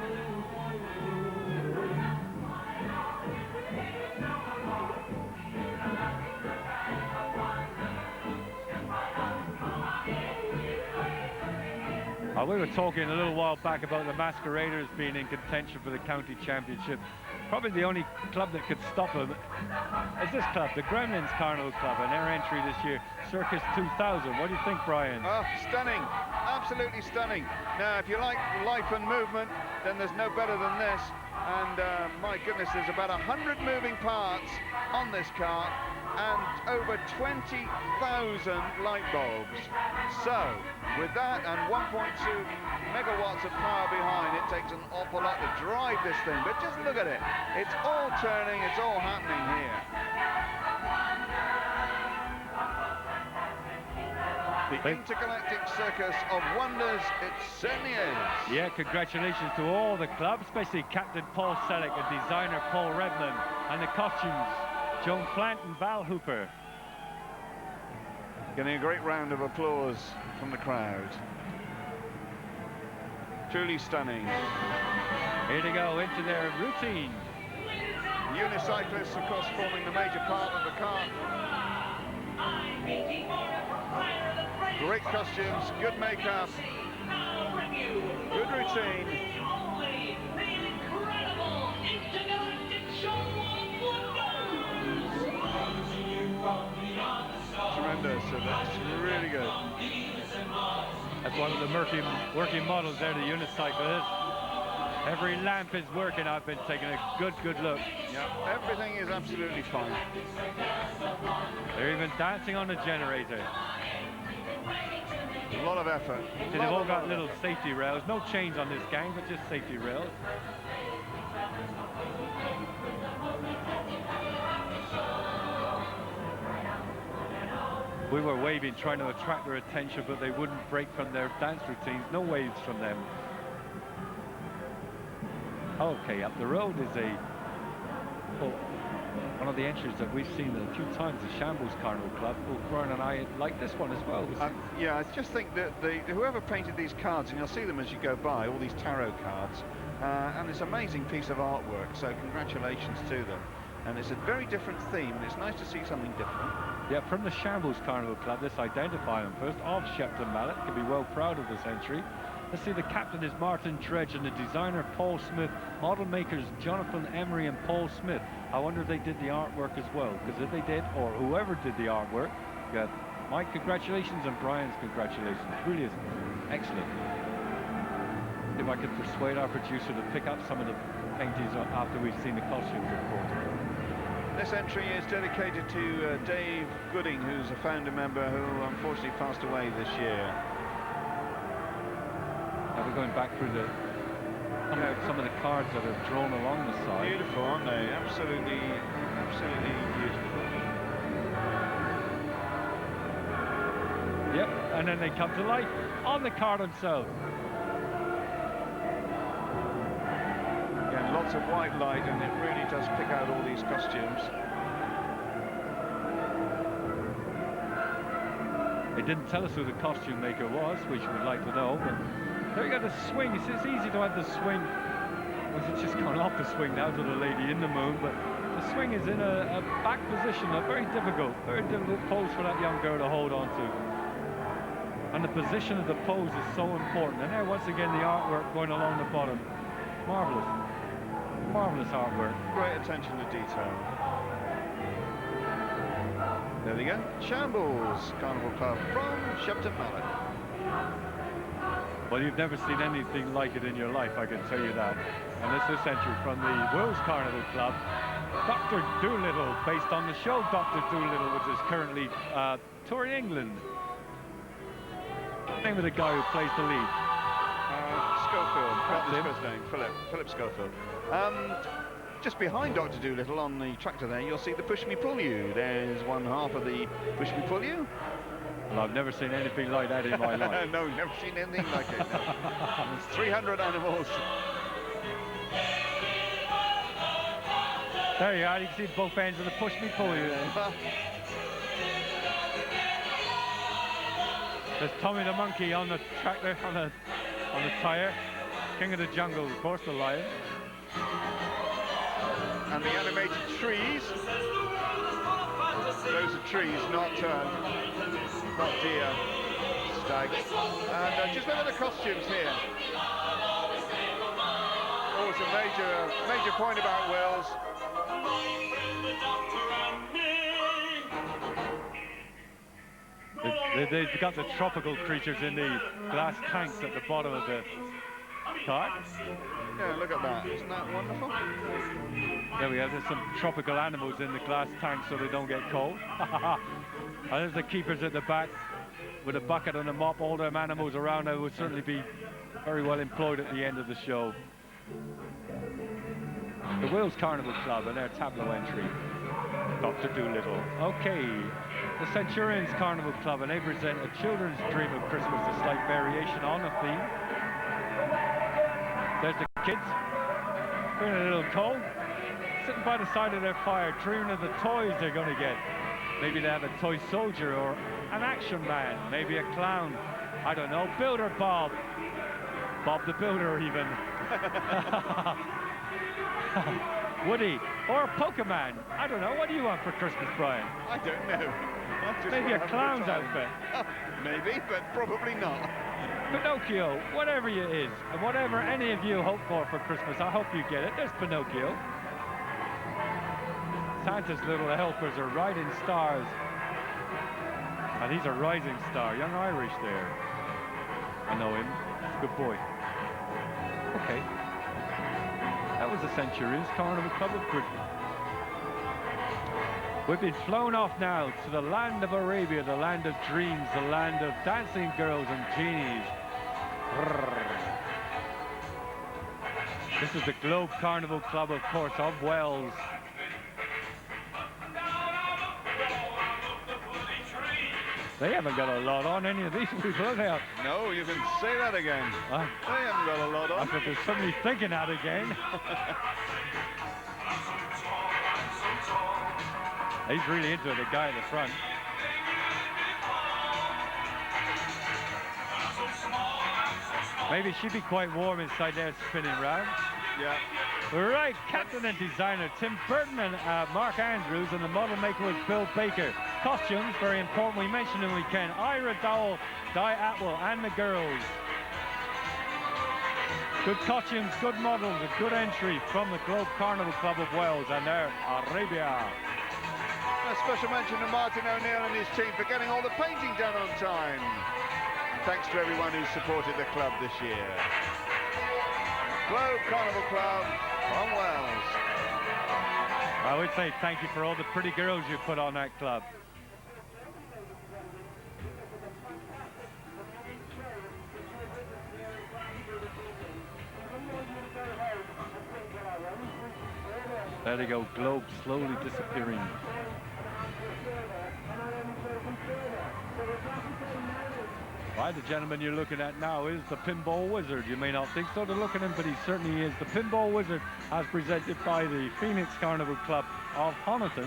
We were talking a little while back about the Masqueraders being in contention for the county championship. Probably the only club that could stop them is this club, the Gremlins Carnival Club, and their entry this year, Circus 2000. What do you think, Brian? Oh, stunning. Absolutely stunning. Now, if you like life and movement, then there's no better than this. And my goodness, there's about 100 moving parts on this cart and over 20,000 light bulbs. So, with that and 1.2 megawatts of power behind, it takes an awful lot to drive this thing. But just look at it. It's all turning, it's all happening here. The intergalactic circus of wonders, it certainly is. Yeah, congratulations to all the clubs, especially Captain Paul Selleck and designer Paul Redman, and the costumes, Joan Plant and Val Hooper. Getting a great round of applause from the crowd. Truly stunning. Here they go into their routine. Unicyclists, of course, forming the major part of the cart. Great costumes, good makeup, good routine. Tremendous, so that's really good. That's one of the working models there, the unicycle is. Every lamp is working. I've been taking a good look. Yeah, everything is absolutely fine. They're even dancing on the generator. A lot of effort. See, they've all got little safety rails. No chains on this gang, but just safety rails. We were waving, trying to attract their attention, but they wouldn't break from their dance routines. No waves from them. Okay, up the road is one of the entries that we've seen a few times, the Shambles Carnival Club. Well, Brian and I like this one as well. Yeah, I just think that whoever painted these cards, and you'll see them as you go by, all these tarot cards, and it's an amazing piece of artwork, so congratulations to them. And it's a very different theme, and it's nice to see something different. Yeah, from the Shambles Carnival Club, let's identify them first. Of Shepton Mallet, can be well proud of this entry. Let's see, the captain is Martin Dredge and the designer Paul Smith. Model makers Jonathan Emery and Paul Smith. I wonder if they did the artwork as well, because if they did, or whoever did the artwork, yeah, Mike, congratulations, and Brian's congratulations. Really is excellent. If I could persuade our producer to pick up some of the paintings after we've seen the costumes, of course. This entry is dedicated to Dave Gooding, who's a founder member who unfortunately passed away this year. Now we're going back through some of the cards that are drawn along the side. Beautiful, aren't they? Absolutely, absolutely beautiful. Yep, and then they come to life on the card themselves. Again, lots of white light, and it really does pick out all these costumes. They didn't tell us who the costume maker was, which we'd like to know, but there you go, the swing. It's easy to have the swing. Well, it's just gone off the swing now to the lady in the moon, but the swing is in a back position, a very difficult pose for that young girl to hold on to. And the position of the pose is so important. And there, once again, the artwork going along the bottom. Marvellous. Marvellous artwork. Great attention to detail. There we go. Shambles Carnival Club from Shepton Mallet. Well, you've never seen anything like it in your life, I can tell you that. And this is entry from the Wills Carnival Club. Dr. Doolittle, based on the show Dr. Doolittle, which is currently touring England. Name of the guy who plays the lead. Schofield, That's his him. first name, Philip Schofield. Just behind Dr. Doolittle on the tractor there, you'll see the Push Me Pull You. There's one half of the Push Me Pull You. Well, I've never seen anything like that in my life. No, never seen anything like it. No. There's 300 animals. There you are, you can see both ends of the Push Me Pull You there. There's Tommy the monkey on the tractor, on the tyre. King of the jungle, of course, the lion. And the animated trees. Those are trees, not deer, stag. And just look at the costumes here. Always a major point about Wales. They've got the tropical creatures in the glass tanks at the bottom of the cart. Yeah, look at that. Isn't that wonderful? There we have. There's some tropical animals in the glass tanks so they don't get cold. And there's the keepers at the back with a bucket and a mop. All them animals around there would certainly be very well employed at the end of the show. The Wales Carnival Club and their tableau entry. Dr. Doolittle. Okay, the Centurions Carnival Club, and they present A Children's Dream of Christmas, a slight variation on the theme. There's the kids, feeling a little cold, sitting by the side of their fire, dreaming of the toys they're going to get. Maybe they have a toy soldier or an action man, maybe a clown, I don't know, Builder Bob. Bob the Builder even. Woody, or a Pokemon. I don't know, what do you want for Christmas, Brian? I don't know. Maybe a clown's outfit. Maybe, but probably not. Pinocchio, whatever it is, and whatever any of you hope for Christmas, I hope you get it. There's Pinocchio. Santa's little helpers are riding stars. And he's a rising star, young Irish there. I know him, he's a good boy. Okay. That was the Centurions Carnival Club of Britain. We've been flown off now to the land of Arabia, the land of dreams, the land of dancing girls and genies. This is the Globe Carnival Club, of course, of Wales. They haven't got a lot on, any of these people, have they? No, you can say that again. They haven't got a lot on. I thought there's somebody thinking that again. He's really into it, the guy at the front. Maybe she'd be quite warm inside there spinning round. Yeah. Right, captain and designer Tim Burton and Mark Andrews, and the model maker was Bill Baker. Costumes, very important, we mentioned them, we can. Ira Dowell, Di Atwell, and the girls. Good costumes, good models, a good entry from the Globe Carnival Club of Wales and their Arabia. A special mention to Martin O'Neill and his team for getting all the painting done on time. Thanks to everyone who supported the club this year. Globe Carnival Club from Wales. I would say thank you for all the pretty girls you put on that club. There they go, Globe slowly disappearing. Why, the gentleman you're looking at now is the Pinball Wizard. You may not think so to look at him, but he certainly is. The Pinball Wizard, as presented by the Phoenix Carnival Club of Honiton.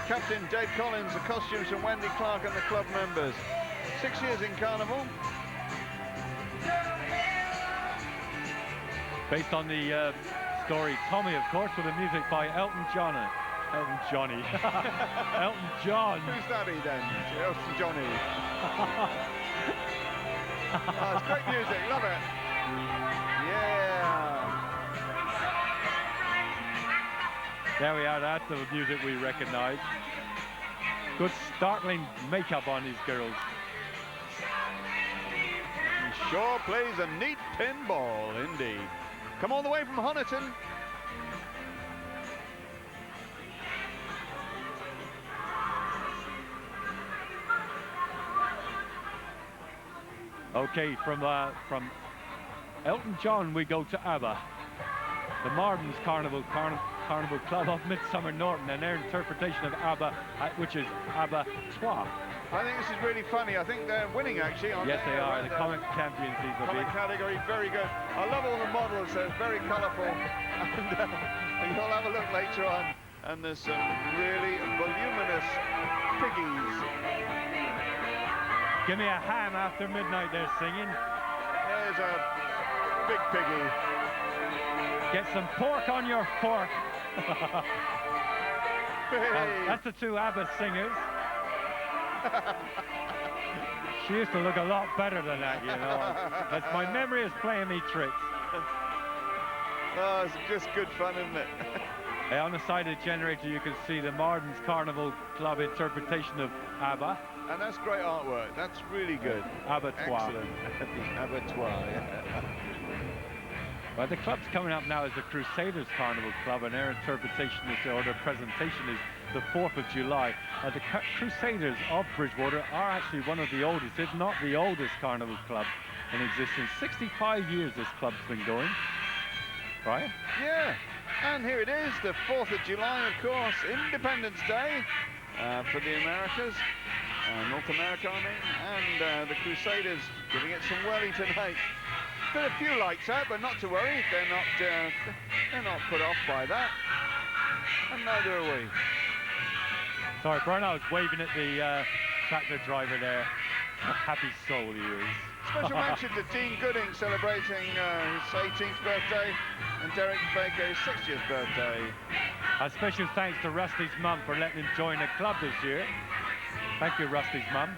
Captain Dave Collins, the costumes from Wendy Clark and the club members. 6 years in Carnival. Based on the story Tommy, of course, with the music by Elton John. Elton Johnny. Elton John. Who's that then? Elton Johnny. Oh, it's great music, love it. Yeah. There we are, that's the music we recognise. Good startling makeup on these girls. sure plays a neat pinball, indeed. Come all the way from Honiton. Okay, from Elton John we go to ABBA. The Marden's Carnival Club of Midsummer Norton, and their interpretation of ABBA, which is ABBA Trois. I think this is really funny. I think they're winning, actually. Yes, they are. The comic champions, these will be. Comic category, very good. I love all the models. They're very colourful. And you'll have a look later on. And there's some really voluminous piggies. Give me a ham after midnight, they're singing. There's a big piggy. Get some pork on your fork. Hey. That's the two ABBA singers. She used to look a lot better than that, you know. That's, my memory is playing me tricks. Oh, it's just good fun, isn't it? Hey, on the side of the generator, you can see the Marden's Carnival Club interpretation of ABBA. And that's great artwork. That's really good. Abattoir. Excellent. The abattoir, yeah. Well, the club's coming up now is the Crusaders Carnival Club, and their interpretation is, or their presentation is the 4th of July. The Crusaders of Bridgewater are actually one of the oldest, if not the oldest, carnival club in existence. 65 years this club's been going. Right? Yeah. And here it is, the 4th of July, of course, Independence Day for the Americas. North America, I mean, and the Crusaders giving it some welly tonight. Still a few lights out, but not to worry. They're not put off by that, and neither are we. Sorry, Bernard's waving at the tractor driver there. A happy soul he is. Special mention to Dean Gooding celebrating his 18th birthday, and Derek Baker's 60th birthday. A special thanks to Rusty's mum for letting him join the club this year. Thank you, Rusty's mum.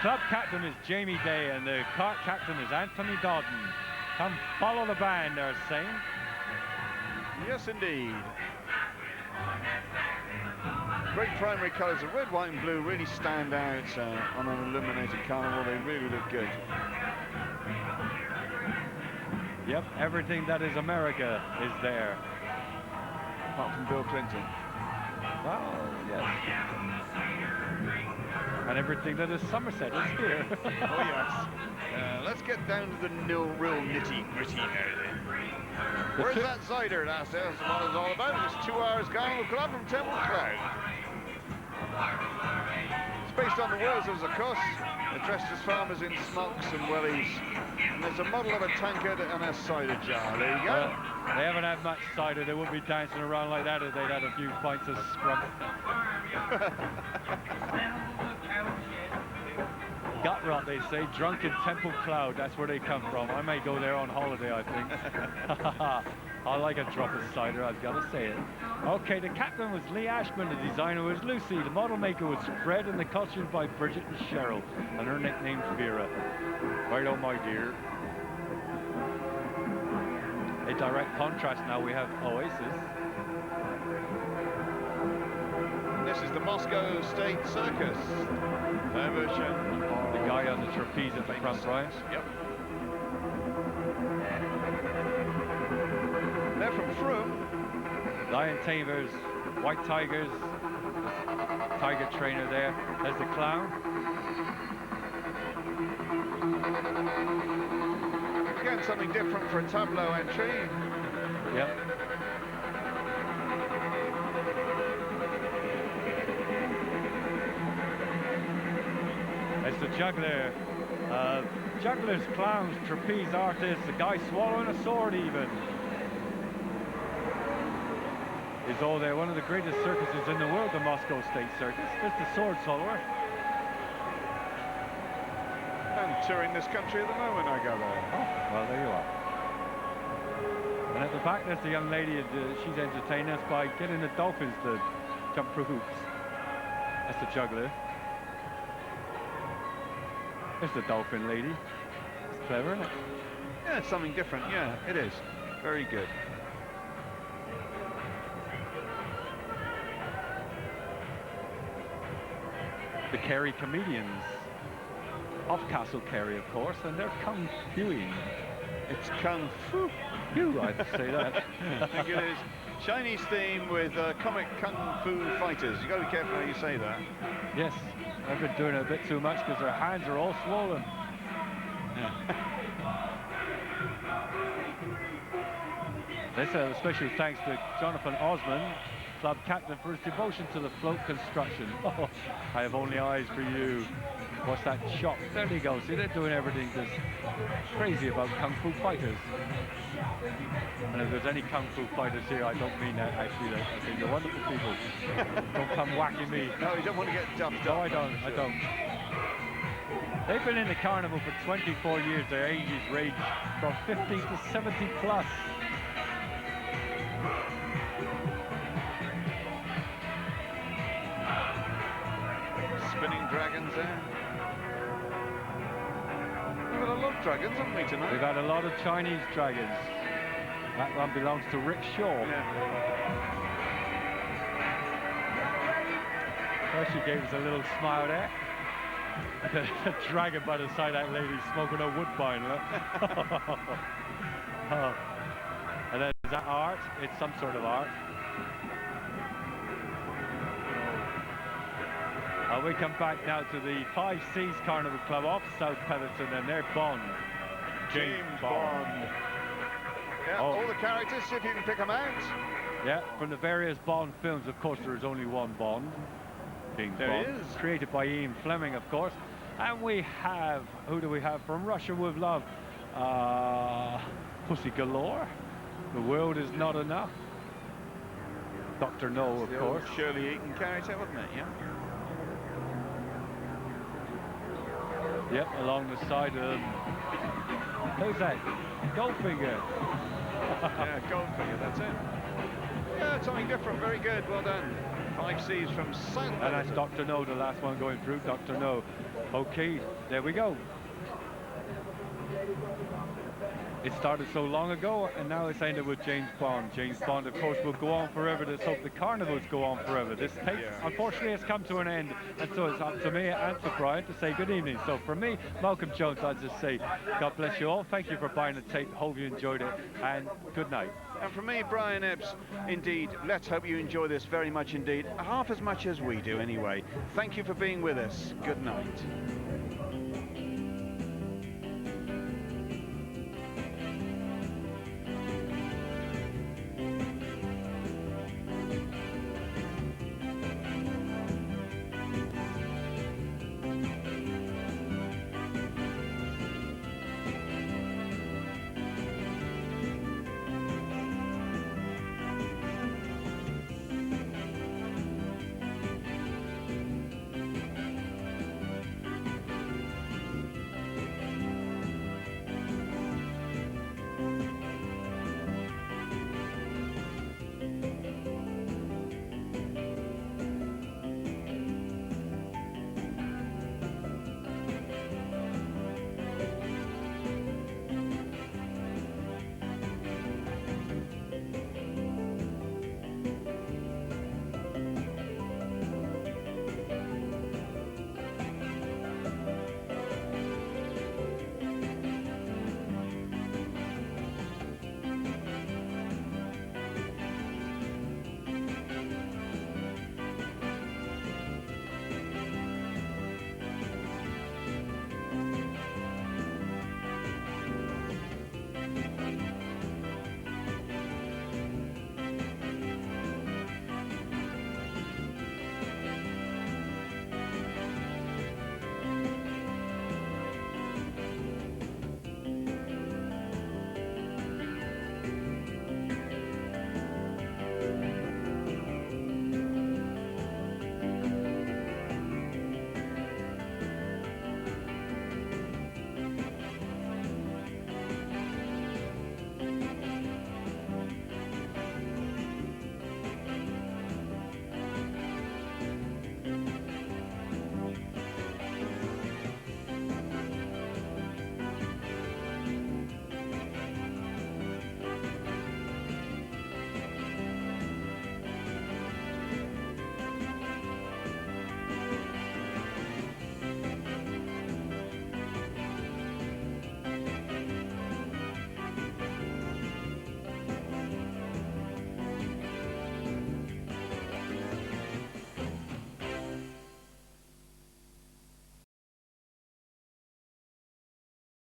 Club captain is Jamie Day, and the cart captain is Anthony Dodden. Come follow the band, they're saying. Yes, indeed. Great primary colours of red, white and blue really stand out on an illuminated carnival. They really look good. Yep, everything that is America is there. Apart from Bill Clinton. Well, yes. And everything that is Somerset is here. Oh, yes. Let's get down to the real nitty-gritty now, then. Where's that cider? That's what it's all about. It's 2 hours Carnival Club from Temple Cloud. It's based on the Wurzels, of course. They're dressed as farmers in smocks and wellies. And there's a model of a tankard and a cider jar. There you go. Well, they haven't had much cider. They wouldn't be dancing around like that if they'd had a few pints of scrum. Gut rot, they say. Drunk in Temple Cloud. That's where they come from. I may go there on holiday, I think. I like a drop of cider, I've got to say it. Okay, the captain was Lee Ashman, the designer was Lucy, the model maker was Fred, and the costumes by Bridget and Cheryl, and her nickname's Vera. Right on, my dear. A direct contrast now, we have Oasis. This is the Moscow State Circus. Their version. The guy on the trapeze at the front, right? Yep. They're from Frome. Lion Tamers, White Tigers, Tiger Trainer there. There's the clown. Again, something different for a tableau entry. Yep. It's the juggler. Jugglers, clowns, trapeze artists, a guy swallowing a sword even. Is all there. One of the greatest circuses in the world, the Moscow State Circus. There's the sword swallower. And touring this country at the moment, I gather. Oh, well, there you are. And at the back, there's the young lady. She's entertaining us by getting the dolphins to jump through hoops. That's the juggler. There's the dolphin lady. It's clever, isn't it? Yeah, it's something different. Yeah, it is. Very good. The Kerry comedians. of Castle Kerry, of course, and they're kung fuing. It's kung fu. You, I'd say that. I think it is. Chinese theme with comic kung fu fighters. You got to be careful how you say that. Yes, I've been doing it a bit too much because their hands are all swollen. This especially thanks to Jonathan Osmond, club captain, for his devotion to the float construction. Oh, I have only eyes for you. What's that shot? There they go. See, they're doing everything that's crazy about kung fu fighters. And if there's any kung fu fighters here, I don't mean that actually. I think they're wonderful people. Don't come whacking me. No, you don't want to get duffed No, up. I don't. I don't. They've been in the carnival for 24 years. Their ages range from 50 to 70 plus. Spinning dragons there. We've got a lot of dragons, haven't we, tonight? We've had a lot of Chinese dragons. That one belongs to Rick Shaw. Yeah. Well, she gave us a little smile there. The dragon by the side of that lady smoking a woodbine. Look. Oh. And then is that art? It's some sort of art. We come back now to the Five Seas Carnival Club off South Petherton and their Bond. James Bond. Yeah, all the characters, see if you can pick them out. Yeah, from the various Bond films. Of course, there is only one Bond. James Bond. There is. Created by Ian Fleming, of course. And we have, who do we have from Russia with Love? Pussy Galore. The World Is Not Enough. Dr. No, of course. Shirley Eaton character, wasn't it? Yeah. Yep, along the side of them. Who's that? Goldfinger. Yeah, Goldfinger, that's it. Yeah, something different, very good, well done. Five Seas from South. And that's Dr. No, the last one going through, Dr. No. Okay, there we go. It started so long ago, and now it's ended with James Bond. James Bond, of course, will go on forever. Let's hope the carnivals go on forever. This tape, unfortunately, has come to an end, and so it's up to me and to Brian to say good evening. So from me, Malcolm Jones, I'd just say God bless you all. Thank you for buying the tape. Hope you enjoyed it, and good night. And from me, Brian Ebbs, indeed, let's hope you enjoy this very much indeed. Half as much as we do, anyway. Thank you for being with us. Good night.